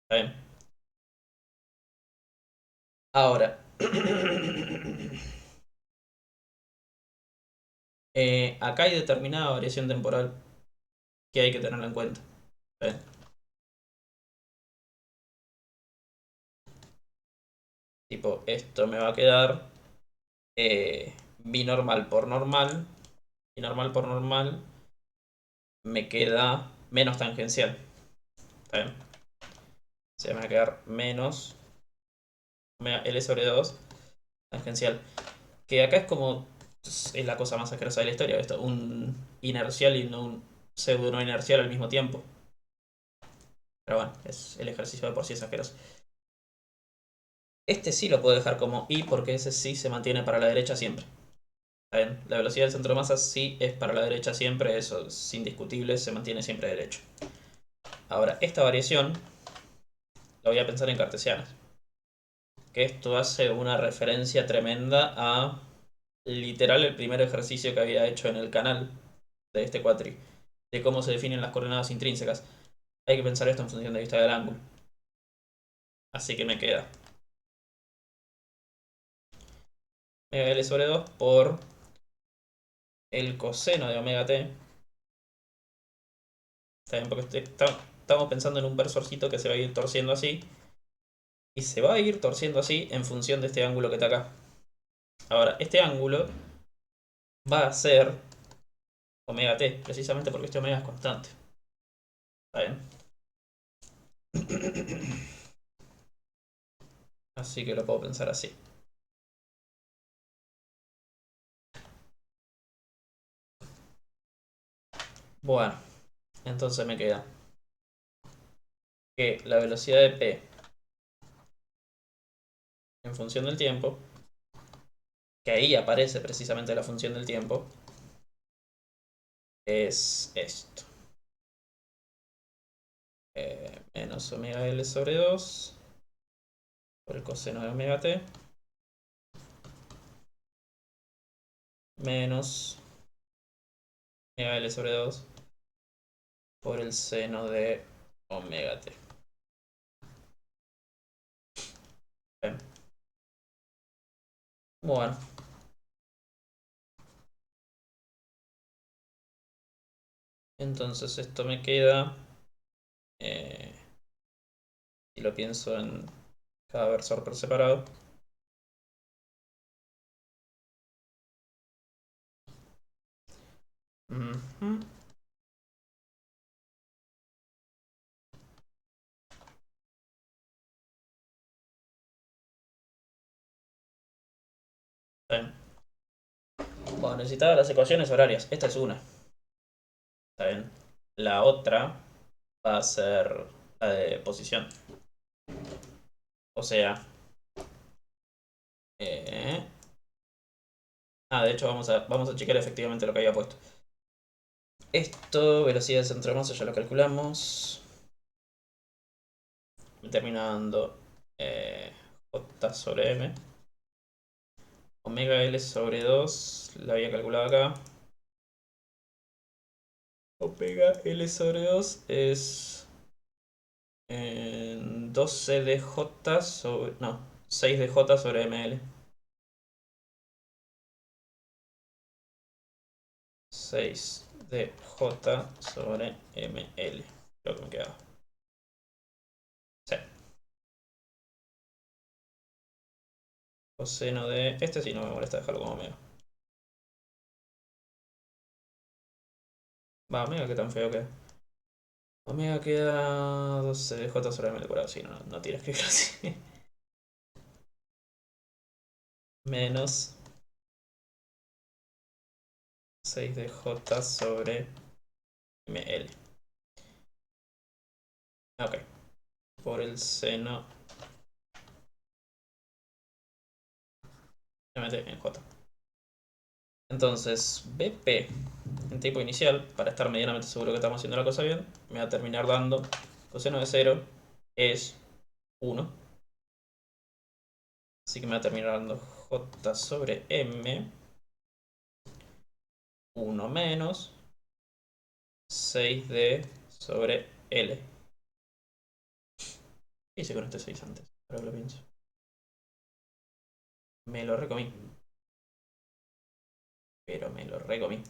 ¿Está bien? Ahora, acá hay determinada variación temporal que hay que tenerla en cuenta. ¿Está bien? Tipo, esto me va a quedar binormal por normal. Binormal por normal me queda menos tangencial. ¿Está bien? O sea, me va a quedar menos L sobre 2 tangencial. Que acá es como... Es la cosa más asquerosa de la historia. Esto, un inercial y no un pseudo no inercial al mismo tiempo. Pero bueno, es el ejercicio de por sí es asqueroso. Este sí lo puedo dejar como I porque ese sí se mantiene para la derecha siempre. ¿Está bien? La velocidad del centro de masa sí es para la derecha siempre, eso es indiscutible, se mantiene siempre derecho. Ahora, esta variación la voy a pensar en cartesianas. Que esto hace una referencia tremenda a literal el primer ejercicio que había hecho en el canal de este cuatri, de cómo se definen las coordenadas intrínsecas. Hay que pensar esto en función de vista del ángulo. Así que me queda omega L sobre 2 por el coseno de omega t. Está bien, porque estamos pensando en un versorcito que se va a ir torciendo así. Y se va a ir torciendo así en función de este ángulo que está acá. Ahora, este ángulo va a ser omega t, precisamente porque este omega es constante. ¿Está bien? Así que lo puedo pensar así. Bueno, entonces me queda que la velocidad de p en función del tiempo, que ahí aparece precisamente la función del tiempo, es esto. Menos omega L sobre 2 por el coseno de omega t menos omega L sobre 2 por el seno de omega t. Bien. Bueno, entonces esto me queda, eh, si lo pienso en cada versor por separado, ujú, bien. Bueno, necesitaba las ecuaciones horarias. Esta es una. ¿Está bien? La otra va a ser la de posición. O sea, eh, de hecho vamos a chequear efectivamente lo que había puesto. Esto, velocidad de centro de masa, ya lo calculamos. Me termina dando J sobre M. Omega L sobre 2, la había calculado acá. Omega L sobre 2 es 12dj sobre... No, 6dj sobre ml. 6dj sobre ml. Creo que me quedaba. Sí. Coseno de... Este sí no me molesta dejarlo como omega. Va, omega, qué tan feo que. Omega queda 12 de J sobre M al cuadrado. Sí, no tienes que escribir así. Menos 6 de J sobre ML. Ok. Por el seno MT en J. Entonces, BP en tipo inicial, para estar medianamente seguro que estamos haciendo la cosa bien, me va a terminar dando coseno de 0 es 1. Así que me va a terminar dando J sobre M 1 menos 6D sobre L. ¿Qué hice con este 6 antes? Ahora que lo pienso. Me lo recomí. Pero me lo recomí.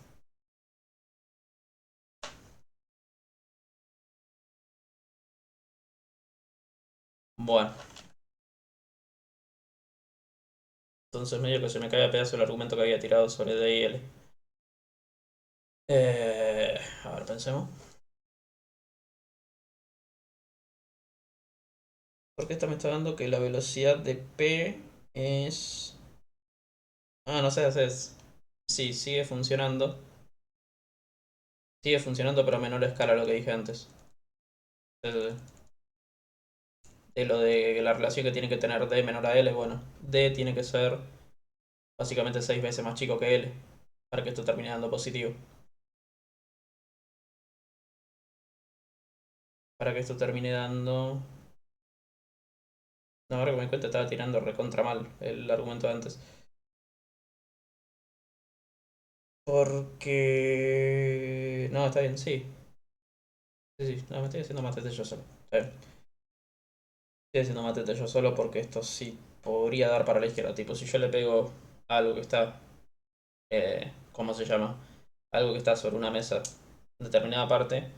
Bueno. Entonces medio que se me cae a pedazo el argumento que había tirado sobre D y L. A ver, pensemos. Porque esta me está dando que la velocidad de P es... Ah, no sé, sí, sigue funcionando. Sigue funcionando, pero a menor escala lo que dije antes. De, de lo de la relación que tiene que tener D menor a L, bueno, D tiene que ser básicamente 6 veces más chico que L para que esto termine dando positivo. Para que esto termine dando... No, ahora que me cuenta estaba tirando recontra mal el argumento de antes. Porque... No, está bien, sí. Sí, sí, no, me estoy haciendo matete yo solo. Está bien. Estoy haciendo matete yo solo porque esto sí podría dar para la izquierda. Tipo, si yo le pego algo que está... ¿cómo se llama? Algo que está sobre una mesa en determinada parte,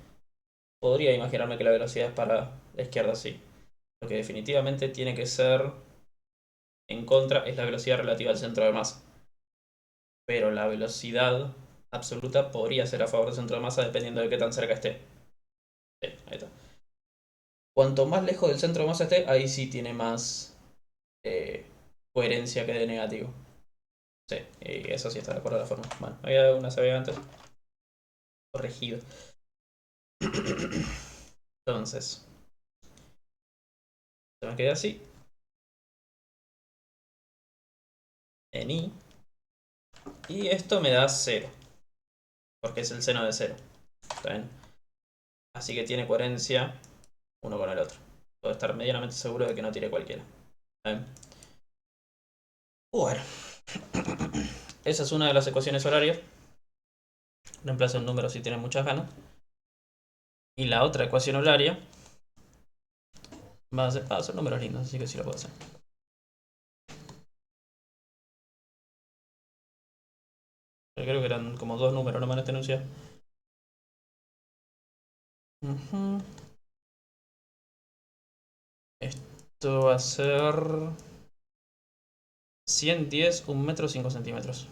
podría imaginarme que la velocidad es para la izquierda, sí. Lo que definitivamente tiene que ser en contra es la velocidad relativa al centro de masa. Pero la velocidad absoluta podría ser a favor del centro de masa dependiendo de qué tan cerca esté. Sí, ahí está. Cuanto más lejos del centro de masa esté, ahí sí tiene más eh, coherencia que de negativo. Sí, y eso sí está de acuerdo a la forma. Bueno, había una sabía antes. Corregido. Entonces, se me queda así. En I. Y esto me da 0. Porque es el seno de 0. ¿Está bien? Así que tiene coherencia uno con el otro. Puedo estar medianamente seguro de que no tire cualquiera. ¿Está bien? Bueno. Esa es una de las ecuaciones horarias. Reemplaza un número si tiene muchas ganas. Y la otra ecuación horaria va a ser números lindos, así que sí lo puedo hacer. Pero creo que eran como dos números nomás en esta enunciado. Esto va a ser 110, 1 metro 5 centímetros.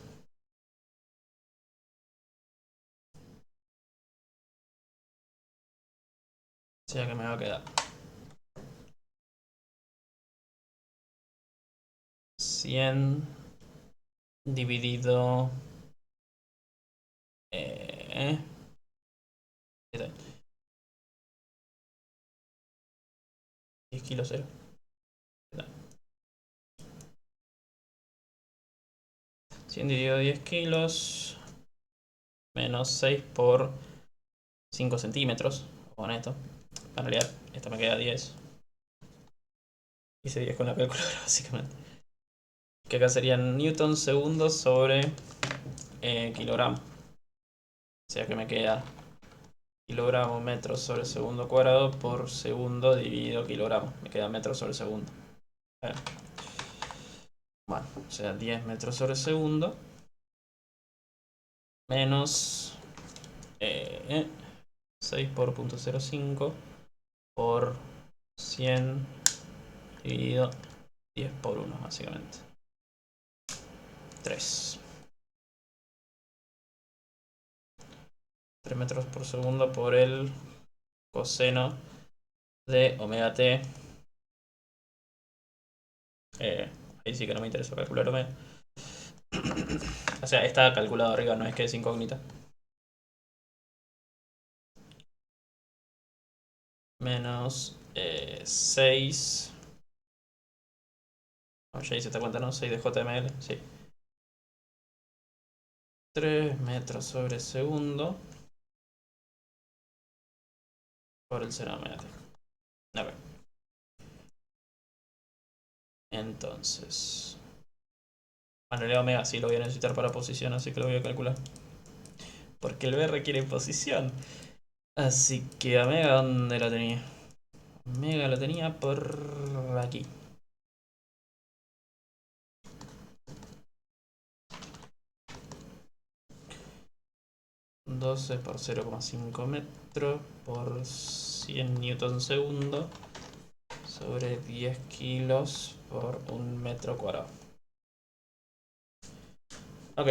O sea que me va a quedar 100 dividido... Eh, 10 kilos 0. 100 dividido 10 kilos menos 6 por 5 centímetros. Con esto. En realidad, esto me queda 10. Hice 10 con la calculadora, básicamente. Que acá serían newtons segundos sobre kilogramo. O sea que me queda kilogramo metros sobre segundo cuadrado por segundo dividido kilogramo. Me queda metros sobre segundo. Bueno, o sea 10 metros sobre segundo menos 6 por 0.05 por 100 dividido 10 por 1, básicamente. 3. 3 metros por segundo por el coseno de omega t. Ahí sí que no me interesa calcular omega. O sea, está calculado arriba, no es que es incógnita. Menos 6. No, ya hice esta cuenta, ¿no? 6 de JML, sí. 3 metros sobre segundo por el seno omega t. Ok. Entonces. Bueno, en realidad omega sí lo voy a necesitar para posición, así que lo voy a calcular. Porque el B requiere posición. Así que omega, ¿dónde lo tenía? Omega lo tenía por aquí. 12 por 0,5 metros por 100 newton segundo sobre 10 kilos por 1 metro cuadrado. Ok.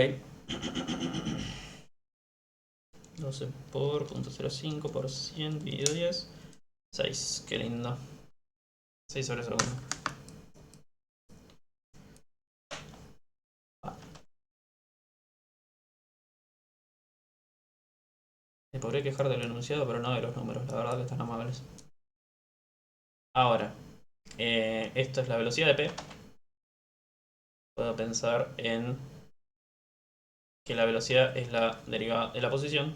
12 por 0,05 por 100 dividido 10. 6, qué lindo. 6 sobre segundo. Me podría quejar del enunciado, pero no de los números, la verdad que están amables. Ahora, esto es la velocidad de P. Puedo pensar en que la velocidad es la derivada de la posición.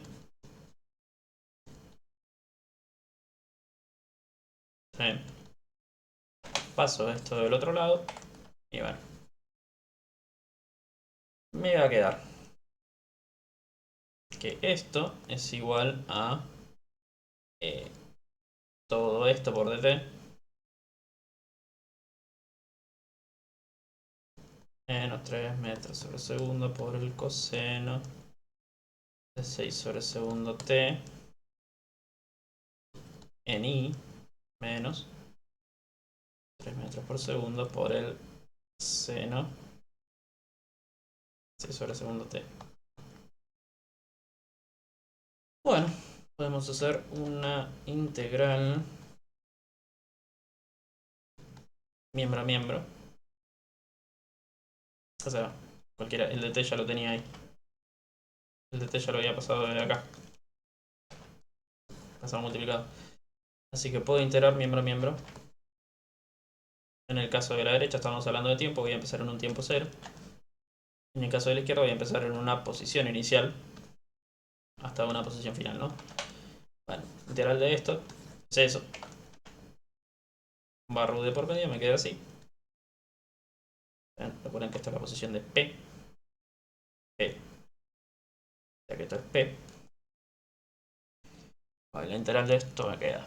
Bien. Paso esto del otro lado y bueno, me va a quedar que esto es igual a eh, todo esto por dt menos 3 metros sobre segundo por el coseno de 6 sobre segundo t en i menos 3 metros por segundo por el seno 6 sobre segundo t. Bueno, podemos hacer una integral miembro a miembro. O sea, cualquiera, el dt ya lo tenía ahí. El dt ya lo había pasado de acá. Pasado multiplicado. Así que puedo integrar miembro a miembro. En el caso de la derecha estamos hablando de tiempo, voy a empezar en un tiempo cero. En el caso de la izquierda voy a empezar en una posición inicial hasta una posición final, ¿no? Bueno, integral de esto es eso. Barra de por medio me queda así. Recuerden que esta es la posición de P. P. O sea que esto es P. Vale, la integral de esto me queda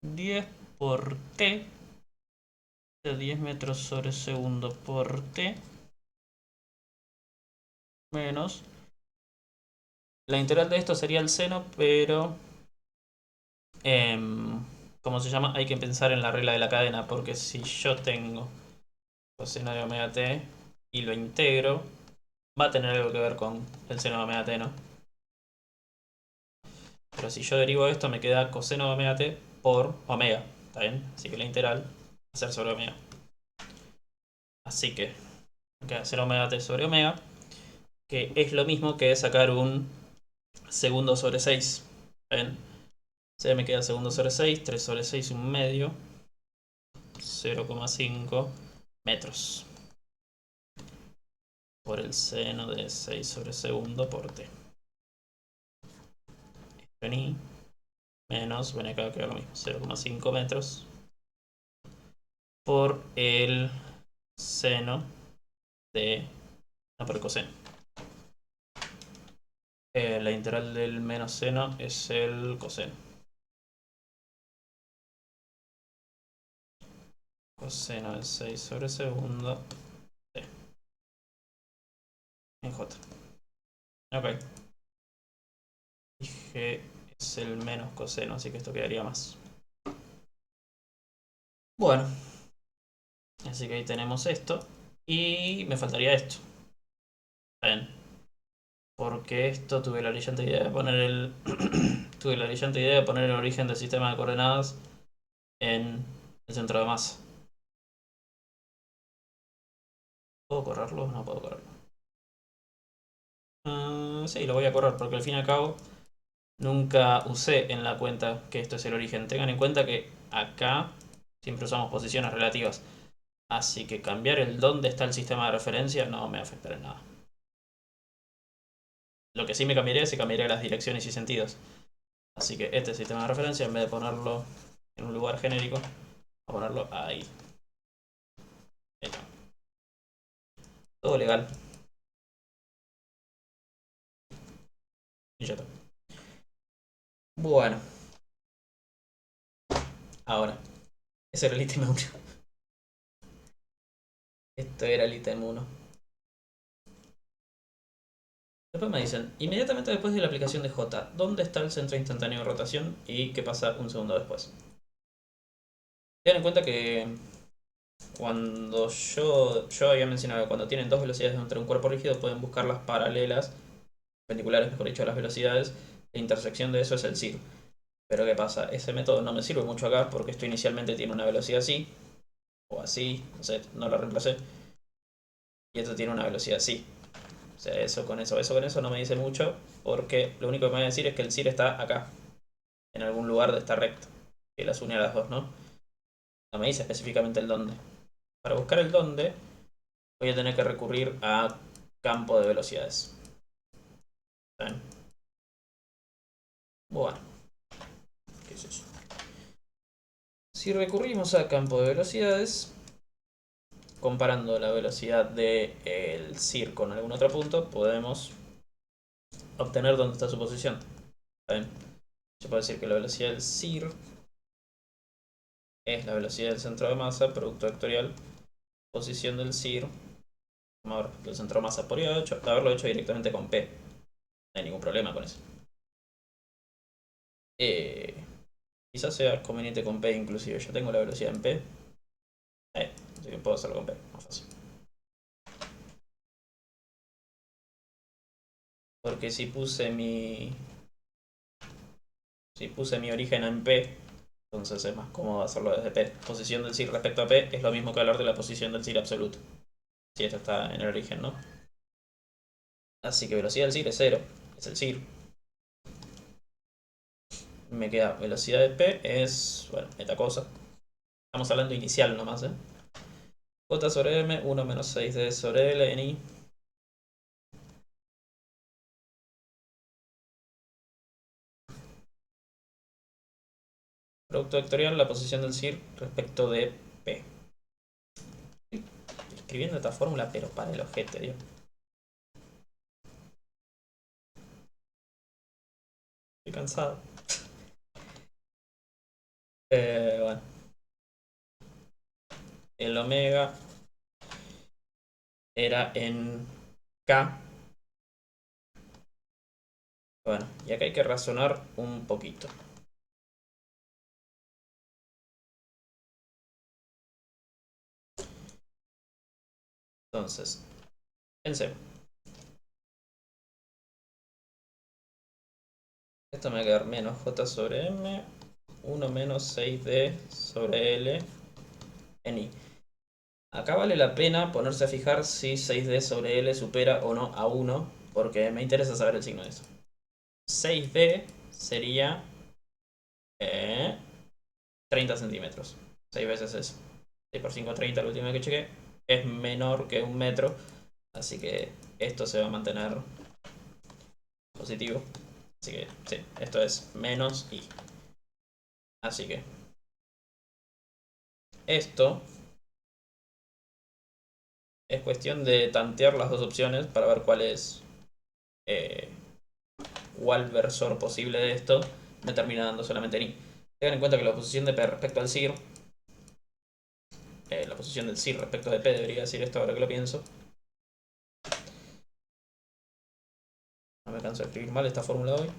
10 por T de 10 metros sobre segundo por T menos la integral de esto sería el seno, pero ¿cómo se llama? Hay que pensar en la regla de la cadena, porque si yo tengo coseno de omega t y lo integro, va a tener algo que ver con el seno de omega t, ¿no? Pero si yo derivo esto, me queda coseno de omega t por omega, ¿está bien? Así que la integral va a ser sobre omega. Así que me queda 0 omega t sobre omega, que es lo mismo que sacar un segundo sobre 6. ¿Está bien? O sea, me queda segundo sobre 6, 3 sobre 6, un medio, 0,5 metros por el seno de 6 sobre segundo por t. Vení menos, bueno, acá queda lo mismo, 0,5 metros por el seno de, no, por el coseno. La integral del menos seno es el coseno. Coseno de 6 sobre segundo t en j. Ok. Y g es el menos coseno, así que esto quedaría más. Bueno, así que ahí tenemos esto. Y me faltaría esto. Bien. Porque esto tuve la brillante idea de poner el. Tuve la brillante idea de poner el origen del sistema de coordenadas en el centro de masa. ¿Puedo correrlo? No puedo correrlo. Sí, lo voy a correr porque al fin y al cabo nunca usé en la cuenta que esto es el origen. Tengan en cuenta que acá siempre usamos posiciones relativas. Así que cambiar el dónde está el sistema de referencia no me afectará en nada. Lo que sí me cambiaría es si cambiaría las direcciones y sentidos. Así que este sistema de referencia, en vez de ponerlo en un lugar genérico, voy a ponerlo ahí. Ahí está. Todo legal. Y ya está. Bueno, ahora. Ese era el ítem 1. Esto era el ítem 1. Después me dicen, inmediatamente después de la aplicación de J, ¿dónde está el centro instantáneo de rotación y qué pasa un segundo después? Ten en cuenta que cuando yo había mencionado que cuando tienen dos velocidades dentro de un cuerpo rígido pueden buscar las paralelas, perpendiculares mejor dicho, a las velocidades, la intersección de eso es el CIR. Pero ¿qué pasa? Ese método no me sirve mucho acá porque esto inicialmente tiene una velocidad así, o así, no sé, no lo reemplacé, y esto tiene una velocidad así. O sea, eso con eso no me dice mucho porque lo único que me va a decir es que el CIR está acá, en algún lugar de esta recta, que las une a las dos, ¿no? No me dice específicamente el dónde. Para buscar el dónde voy a tener que recurrir a campo de velocidades. ¿Saben? Bueno, ¿qué es eso? Si recurrimos a campo de velocidades, comparando la velocidad del CIR con algún otro punto, podemos obtener dónde está su posición. ¿Saben? Yo puedo decir que la velocidad del CIR es la velocidad del centro de masa, producto vectorial, posición del CIR, vamos a ver, el centro de masa. Podría haberlo hecho directamente con P, no hay ningún problema con eso. Eh, Quizás sea conveniente con P inclusive, yo tengo la velocidad en P, así que puedo hacerlo con P, más fácil. Porque si puse mi origen en P, entonces es más cómodo hacerlo desde P. Posición del CIR respecto a P es lo mismo que hablar de la posición del CIR absoluto. Si esto está en el origen, ¿no? Así que velocidad del CIR es cero, es el CIR. Me queda velocidad de P es, bueno, esta cosa. Estamos hablando inicial nomás, ¿eh? J sobre M, 1 menos 6D sobre L en I. Producto vectorial, la posición del CIR respecto de P. Estoy escribiendo esta fórmula, pero para el ojete, Dios. Estoy cansado. Bueno. El omega era en K. Bueno, y acá hay que razonar un poquito. Entonces, pensemos. Esto me va a quedar menos J sobre M, 1 menos 6D sobre L en I. Acá vale la pena ponerse a fijar si 6D sobre L supera o no a 1, porque me interesa saber el signo de eso. 6D sería 30 centímetros. 6 veces eso. 6 por 5, 30, la última que chequé. Es menor que un metro, así que esto se va a mantener positivo. Así que sí, esto es menos I. Así que esto es cuestión de tantear las dos opciones para ver cuál es eh, cuál versor posible de esto me termina dando solamente en I. Tengan en cuenta que la posición de P respecto al CIR, la posición del CIR respecto de P debería decir esto ahora que lo pienso. No me canso de escribir mal esta fórmula hoy.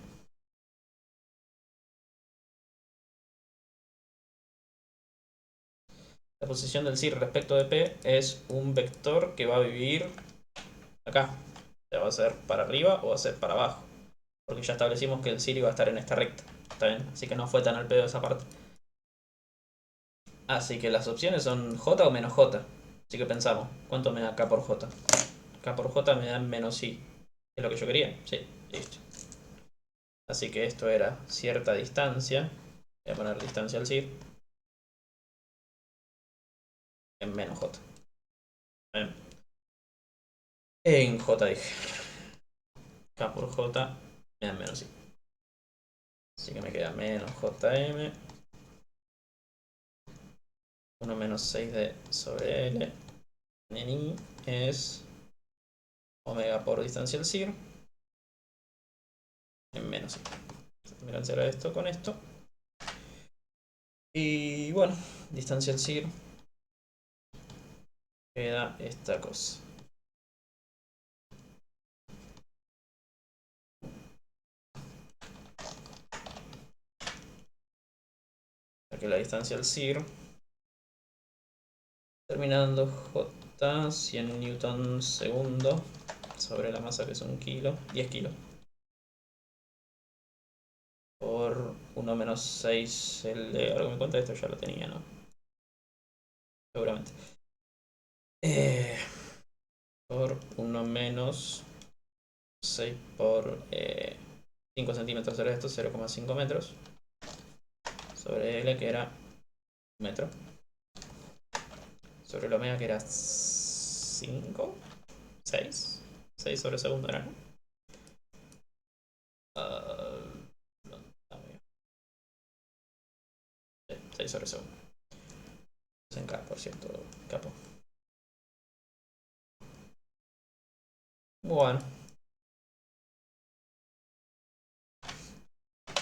La posición del CIR respecto de P es un vector que va a vivir acá, sea, va a ser para arriba o va a ser para abajo. Porque ya establecimos que el CIR iba a estar en esta recta. ¿Está bien? Así que no fue tan al pedo esa parte. Así que las opciones son J o menos J. Así que pensamos, ¿cuánto me da K por J? K por J me da menos I. ¿Es lo que yo quería? Sí, listo. Así que esto era cierta distancia. Voy a poner distancia al CIR en menos J. Bien. En J dije. K por J me da menos I. Así que me queda menos JM. 1 menos 6D sobre L. En I es omega por distancia al CIR en menos I. Me cancela esto con esto. Y bueno, distancia al CIR queda esta cosa. Aquí la distancia al CIR terminando J 100 newton segundo sobre la masa que es 1 kilo, 10 kilos por 1 menos 6 L. Ahora que me cuenta esto ya lo tenía, ¿no? Seguramente. Por 1 menos 6 por 5 centímetros sobre esto, 0,5 metros sobre L que era metro sobre el omega que era 5, 6 6 sobre segundo era, ¿no? No, 6 sobre segundo. En K, por cierto, capo. Bueno,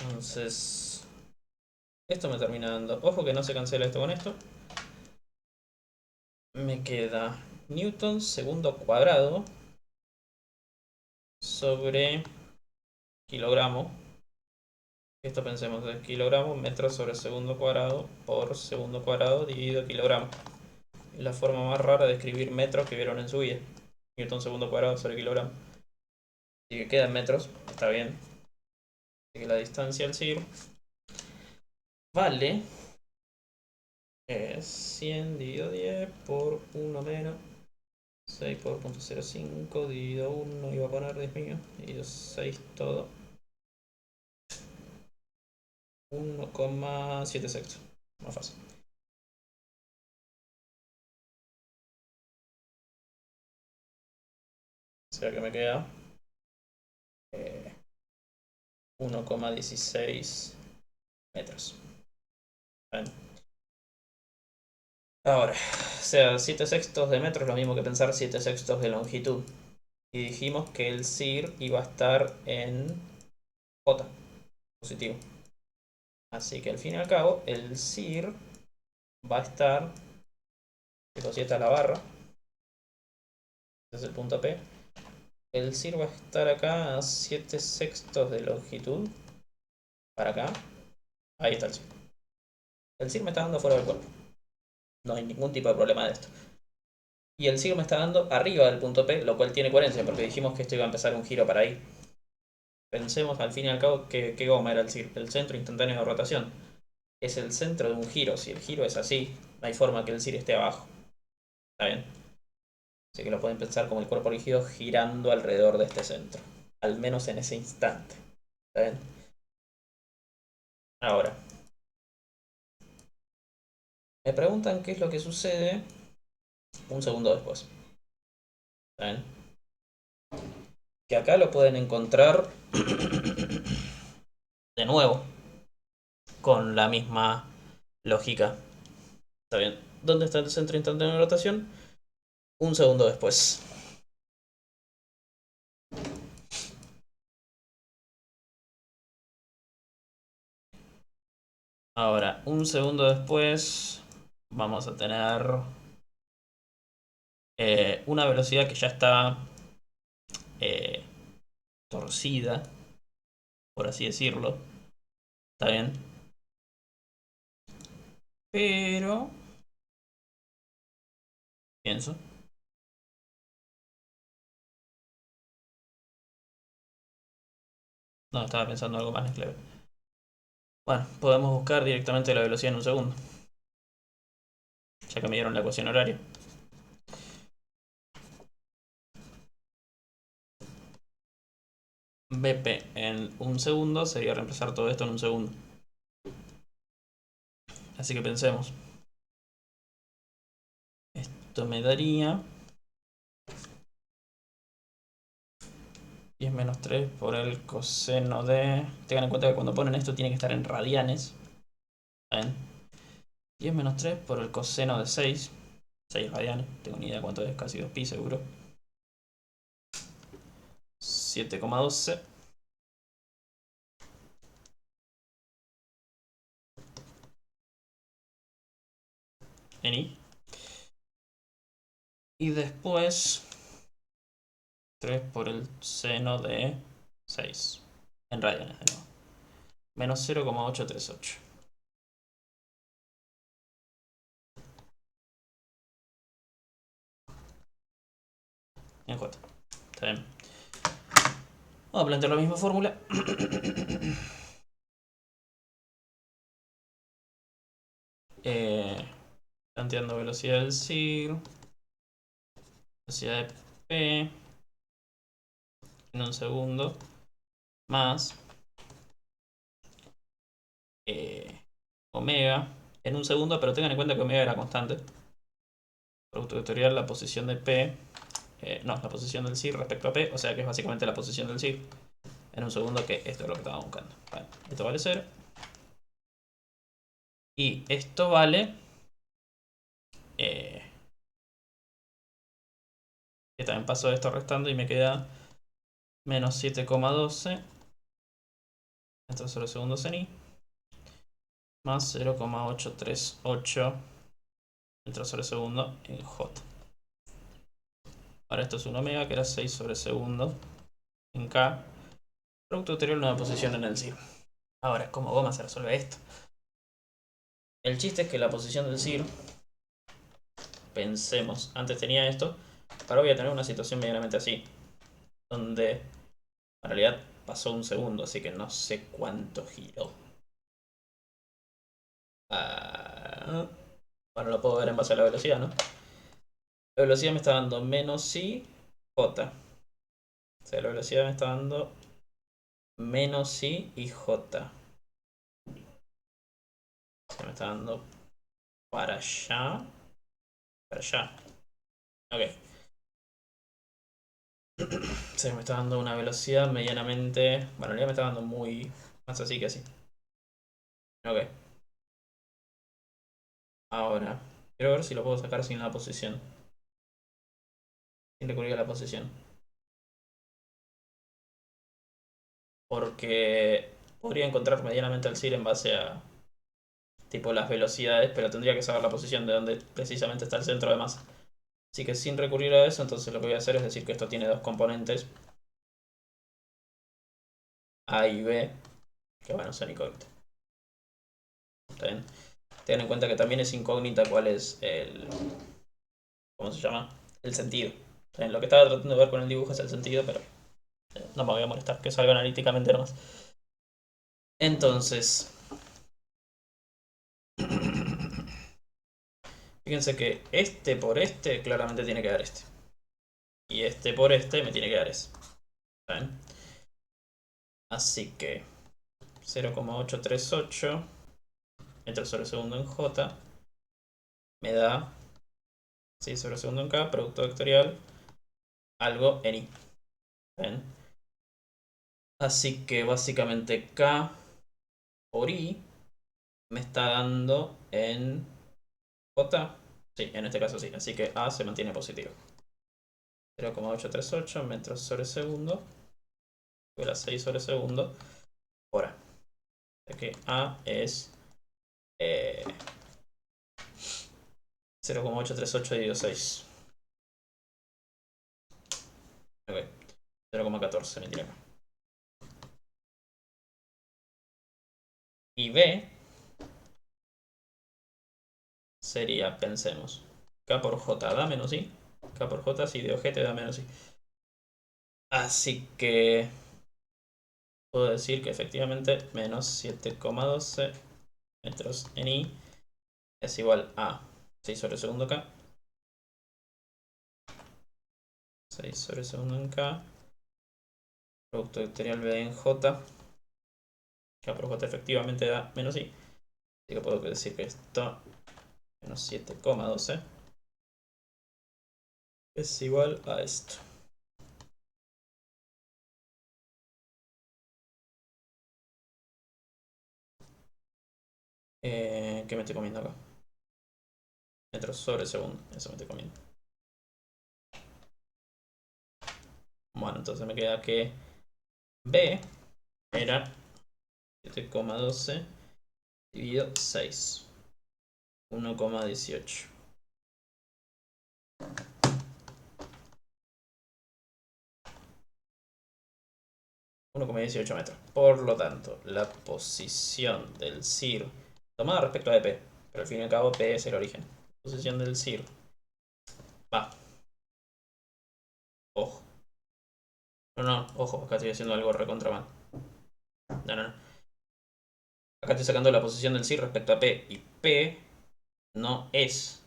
entonces esto me termina dando. Ojo que no se cancela esto con esto. Me queda Newton segundo cuadrado sobre kilogramo. Esto pensemos de kilogramo, metros sobre segundo cuadrado por segundo cuadrado dividido kilogramo. Es la forma más rara de escribir metros que vieron en su vida. Newton segundo cuadrado sobre kilogramo. Así que queda en metros, está bien. Así que la distancia al CIR vale 100 dividido 10 por 1 menos 6 por 0.05 dividido 1, iba a poner 10 mío, dividido 6 todo. 1,7 sextos. Más fácil. O sea que me queda 1,16 metros. Bueno. Ahora, o sea, 7 sextos de metro es lo mismo que pensar 7 sextos de longitud. Y dijimos que el CIR iba a estar en J, positivo. Así que al fin y al cabo, el CIR va a estar, tipo 7 a la barra, ese es el punto P. El CIR va a estar acá a 7 sextos de longitud, para acá. Ahí está el CIR. El CIR me está dando fuera del cuerpo. No hay ningún tipo de problema de esto. Y el CIR me está dando arriba del punto P, lo cual tiene coherencia, porque dijimos que esto iba a empezar un giro para ahí. Pensemos al fin y al cabo que qué goma era el CIR, el centro instantáneo de rotación. Es el centro de un giro. Si el giro es así, no hay forma que el CIR esté abajo. ¿Está bien? Así que lo pueden pensar como el cuerpo rígido girando alrededor de este centro. Al menos en ese instante. ¿Está bien? Ahora, me preguntan qué es lo que sucede un segundo después. ¿Está bien? Que acá lo pueden encontrar de nuevo con la misma lógica. ¿Está bien? ¿Dónde está el centro instantáneo de rotación? Un segundo después. Ahora, un segundo después vamos a tener una velocidad que ya está eh, torcida, por así decirlo. ¿Está bien? Pero, pienso, No, estaba pensando algo más clave. Bueno, podemos buscar directamente la velocidad en un segundo, ya que me dieron la ecuación horaria. BP en un segundo sería reemplazar todo esto en un segundo. Así que pensemos. Esto me daría 10 menos 3 por el coseno de... Tengan en cuenta que cuando ponen esto tiene que estar en radianes. ¿Ven? 10 menos 3 por el coseno de 6. 6 radianes. Tengo ni idea cuánto es, casi 2pi seguro. 7,12. En I. Y después 3 por el seno de 6. En radianes de nuevo. Menos 0,838. En J. Está bien. Vamos a plantear la misma fórmula. Planteando velocidad del CIR. Velocidad de P. En un segundo. Más omega en un segundo, pero tengan en cuenta que omega era constante. Producto vectorial, la posición de P, no, la posición del CIR respecto a P, o sea que es básicamente la posición del CIR en un segundo, que esto es lo que estaba buscando. Vale, esto vale 0. Y esto vale... que también paso esto restando y me queda menos 7,12 entre 0 segundos en I, más 0,838 entre 0 segundo en J. Ahora esto es un omega, que era 6 sobre segundo en K. Producto vectorial, nueva posición en el CIR. Ahora, ¿cómo vamos a resolver esto? El chiste es que la posición del CIR, pensemos, antes tenía esto, ahora voy a tener una situación medianamente así, donde en realidad pasó un segundo, así que no sé cuánto giró. Bueno, lo puedo ver en base a la velocidad, ¿no? La velocidad me está dando menos I, J. O sea, la velocidad me está dando menos I y J. O sea, me está dando para allá. Para allá. Ok. Se me está dando una velocidad medianamente... Bueno, en realidad me está dando muy... más así que así. Ok. Ahora, quiero ver si lo puedo sacar sin la posición. Sin recurrir a la posición. Porque podría encontrar medianamente el CIR en base a tipo las velocidades, pero tendría que saber la posición de donde precisamente está el centro de masa. Así que sin recurrir a eso, entonces lo que voy a hacer es decir que esto tiene dos componentes, A y B, que bueno, son incógnitas. ¿Está bien? Ten en cuenta que también es incógnita cuál es el... ¿cómo se llama? El sentido. ¿Está bien? Lo que estaba tratando de ver con el dibujo es el sentido, pero no me voy a molestar, que salga analíticamente nomás. Entonces, fíjense que este por este claramente tiene que dar este. Y este por este me tiene que dar ese. ¿Está bien? Así que 0,838 metros sobre segundo en J me da 6 sobre segundo en K, producto vectorial, algo en I. ¿Ven? Así que básicamente K por I me está dando en J. Sí, en este caso sí. Así que A se mantiene positivo. 0,838 metros sobre segundo. Era 6 sobre segundo por A. O sea que A es 0,838 dividido 6. Ok. 0,14 me tiene acá. Y B sería, pensemos, K por J da menos I. K por J si de ojete da menos I. Así que puedo decir que efectivamente menos 7,12 metros en I es igual a 6 sobre segundo K, 6 sobre segundo en K, producto vectorial B en J, K por J efectivamente da menos I, así que puedo decir que esto menos 7,12 es igual a esto. ¿Qué me estoy comiendo acá? Metros sobre segundo, eso me estoy comiendo. Bueno, entonces me queda que B era 7,12 dividido 6, 1,18. 1,18 metros. Por lo tanto, la posición del CIR, tomada respecto a EP, pero al fin y al cabo P es el origen. Posición del CIR. Va, ojo. No, no, ojo, acá estoy haciendo algo recontra mal. No, no, no. Acá estoy sacando la posición del CIR respecto a P. Y P no es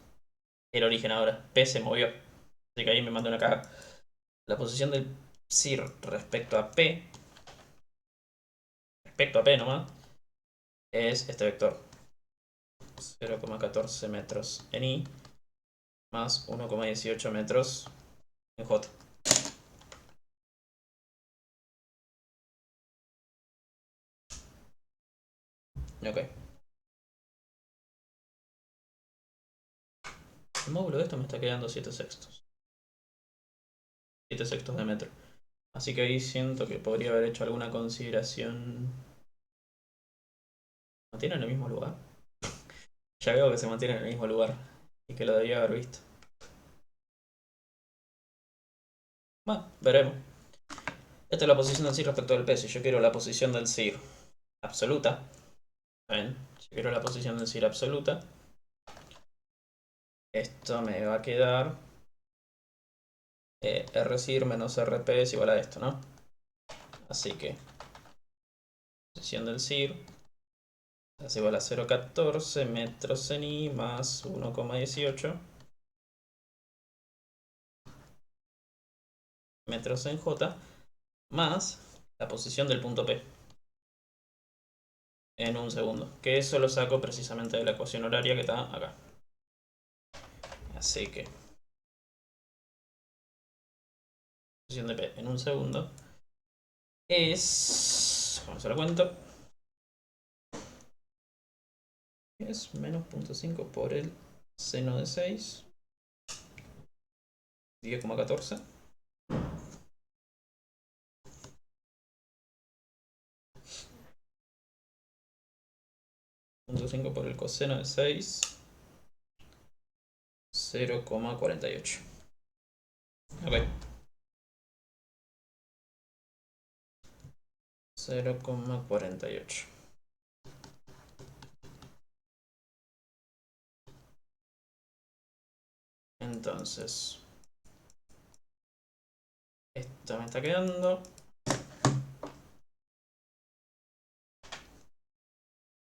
el origen ahora. P se movió. Así que ahí me mandó una caja. La posición del CIR respecto a P nomás, es este vector. 0,14 metros en I más 1,18 metros en J. Ok. El módulo de esto me está quedando 7 sextos. 7 sextos de metro. Así que ahí siento que podría haber hecho alguna consideración. ¿Mantiene en el mismo lugar? Ya veo que se mantiene en el mismo lugar. Y que lo debía haber visto. Bueno, veremos. Esta es la posición del CIR respecto del P. Si yo quiero la posición del CIR absoluta. ¿Ven? Si quiero la posición del CIR absoluta. Esto me va a quedar RCIR menos RP es igual a esto, ¿no? Así que posición del CIR es igual a 0,14 metros en I más 1,18 metros en J más la posición del punto P en un segundo. Que eso lo saco precisamente de la ecuación horaria que está acá. Así que posición de P en un segundo es, vamos a la cuenta, es menos 0,5 por el seno de 6, 10,14. 0,5 por el coseno de 6, 0,48. Ok. 0,48. Entonces, esto me está quedando.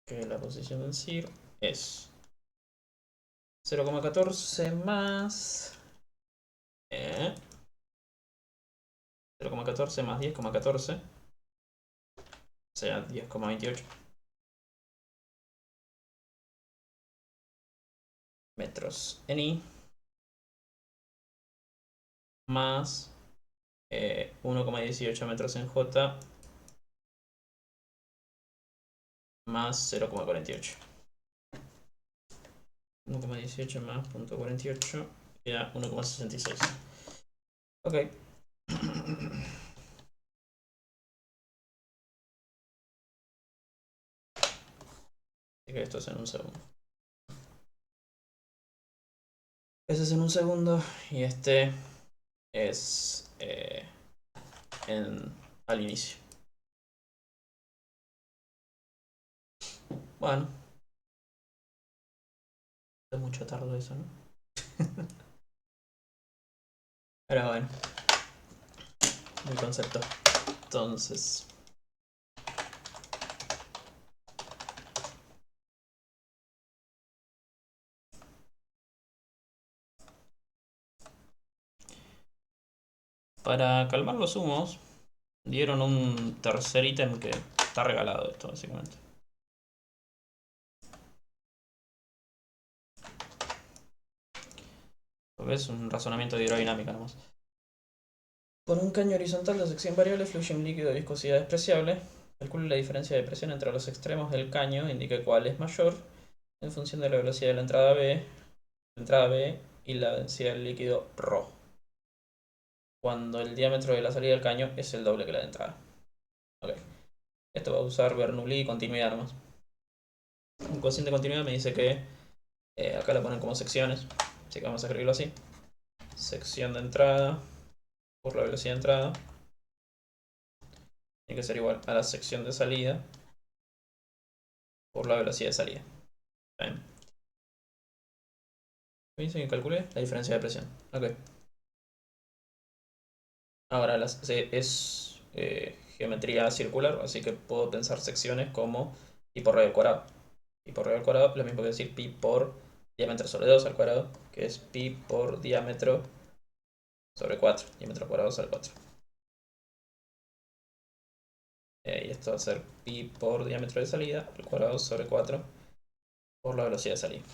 Que la posición del CIR es 0,14 más 0,14 más 10,14, o sea, 10,28 metros en I más 1,18 metros en J más 0,48. 1,18 más 0,48 queda 1,66. Ok. Así que esto es en un segundo. Ese es en un segundo y este es al inicio. Bueno, es mucho tarde eso, ¿no? Pero bueno, el concepto. Entonces, Para calmar los humos, dieron un tercer ítem que está regalado esto, básicamente. Porque es un razonamiento de hidrodinámica nomás. Con un caño horizontal de sección variable fluye un líquido de viscosidad despreciable. Calcule la diferencia de presión entre los extremos del caño, indique cuál es mayor, en función de la velocidad de la entrada B y la densidad del líquido ρ, cuando el diámetro de la salida del caño es el doble que la de entrada. Ok. Esto va a usar Bernoulli y continuidad nomás. Un cociente de continuidad me dice que acá la ponen como secciones, así que vamos a escribirlo así. Sección de entrada por la velocidad de entrada tiene que ser igual a la sección de salida por la velocidad de salida. Bien. Me dice que calcule la diferencia de presión. Ok. Ahora es geometría circular, así que puedo pensar secciones como pi por radio al cuadrado. Pi por radio al cuadrado es lo mismo que decir pi por diámetro sobre 2 al cuadrado, que es pi por diámetro sobre 4. Diámetro al cuadrado sobre 4. Y esto va a ser pi por diámetro de salida al cuadrado sobre 4 por la velocidad de salida.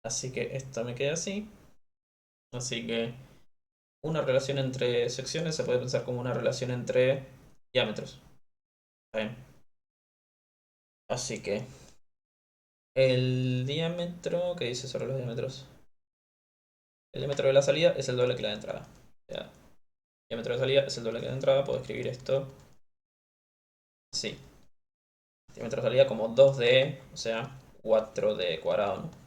Así que esto me queda así. Así que una relación entre secciones se puede pensar como una relación entre diámetros. ¿Está bien? Así que el diámetro, ¿qué dice sobre los diámetros? El diámetro de la salida es el doble que la de entrada. O sea, el diámetro de salida es el doble que la de entrada. Puedo escribir esto así. Diámetro de salida como 2D, o sea, 4D cuadrado, ¿no?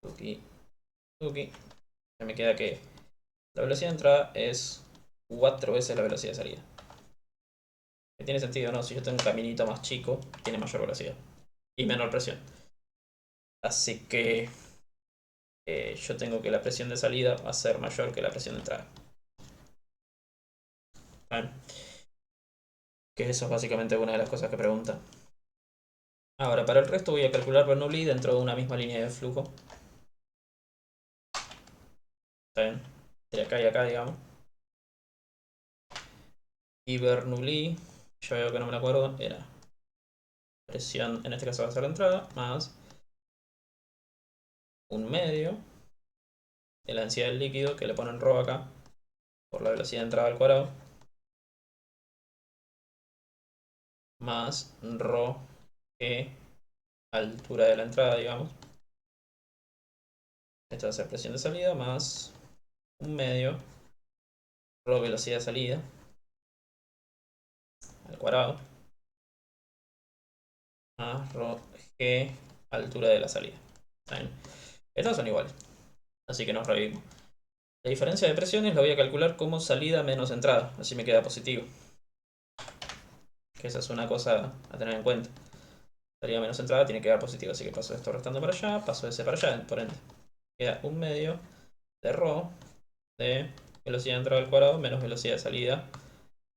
Tuki, tuki. Ya me queda que la velocidad de entrada es 4 veces la velocidad de salida. Que tiene sentido, ¿no? Si yo tengo un caminito más chico, tiene mayor velocidad y menor presión. Así que yo tengo que la presión de salida va a ser mayor que la presión de entrada. ¿Vale? Que eso es básicamente una de las cosas que pregunta. Ahora, para el resto voy a calcular Bernoulli dentro de una misma línea de flujo. ¿Está bien? De acá y acá, digamos. Y Bernoulli, yo veo que no me lo acuerdo, era presión, en este caso va a ser la entrada, más un medio de la densidad del líquido, que le ponen ρ acá, por la velocidad de entrada al cuadrado, más ρ e altura de la entrada, digamos. Esto va a ser presión de salida, más un medio, ρ velocidad de salida, al cuadrado, más ρ g altura de la salida. ¿Bien? Estas son iguales, así que nos revivimos. La diferencia de presiones la voy a calcular como salida menos entrada, así me queda positivo. Que esa es una cosa a tener en cuenta. Salida menos entrada tiene que dar positivo, así que paso esto restando para allá, paso ese para allá, por ende. Queda un medio de ρ de velocidad de entrada al cuadrado menos velocidad de salida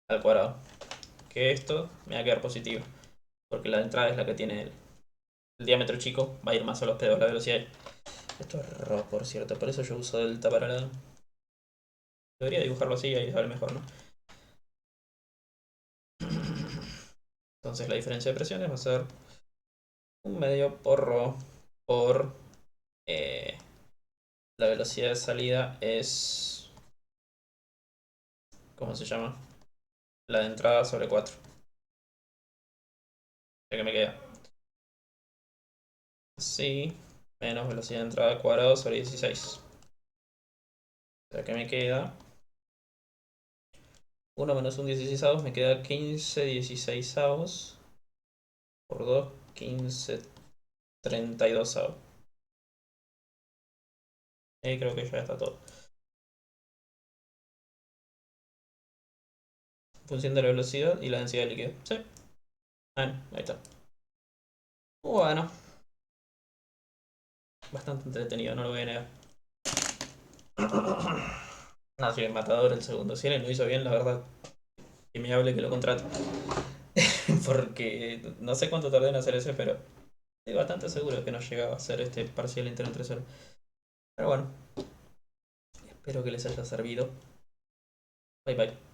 al cuadrado. Que esto me va a quedar positivo, porque la de entrada es la que tiene el diámetro chico, va a ir más a los pedos la velocidad. Esto es ρ, por cierto, por eso yo uso delta para la... Debería dibujarlo así y ahí sale mejor, ¿no? Entonces la diferencia de presiones va a ser un medio por ρ por eh, la velocidad de salida es... ¿Cómo se llama? La de entrada sobre 4. Ya que me queda. Sí, menos velocidad de entrada cuadrado sobre 16. O sea que me queda 1 menos un 16 me queda 15 16 por 2, 15 32. Ahí creo que ya está todo. Función de la velocidad y la densidad de líquido. Sí. Ahí está. Bueno, bastante entretenido, no lo voy a negar. No, sí, el matador el segundo. Si él lo hizo bien, la verdad, que me hable que lo contrate. Porque no sé cuánto tardé en hacer ese, pero Estoy bastante seguro que no llegaba a ser este parcial entero entre 0. Pero bueno, espero que les haya servido. Bye bye.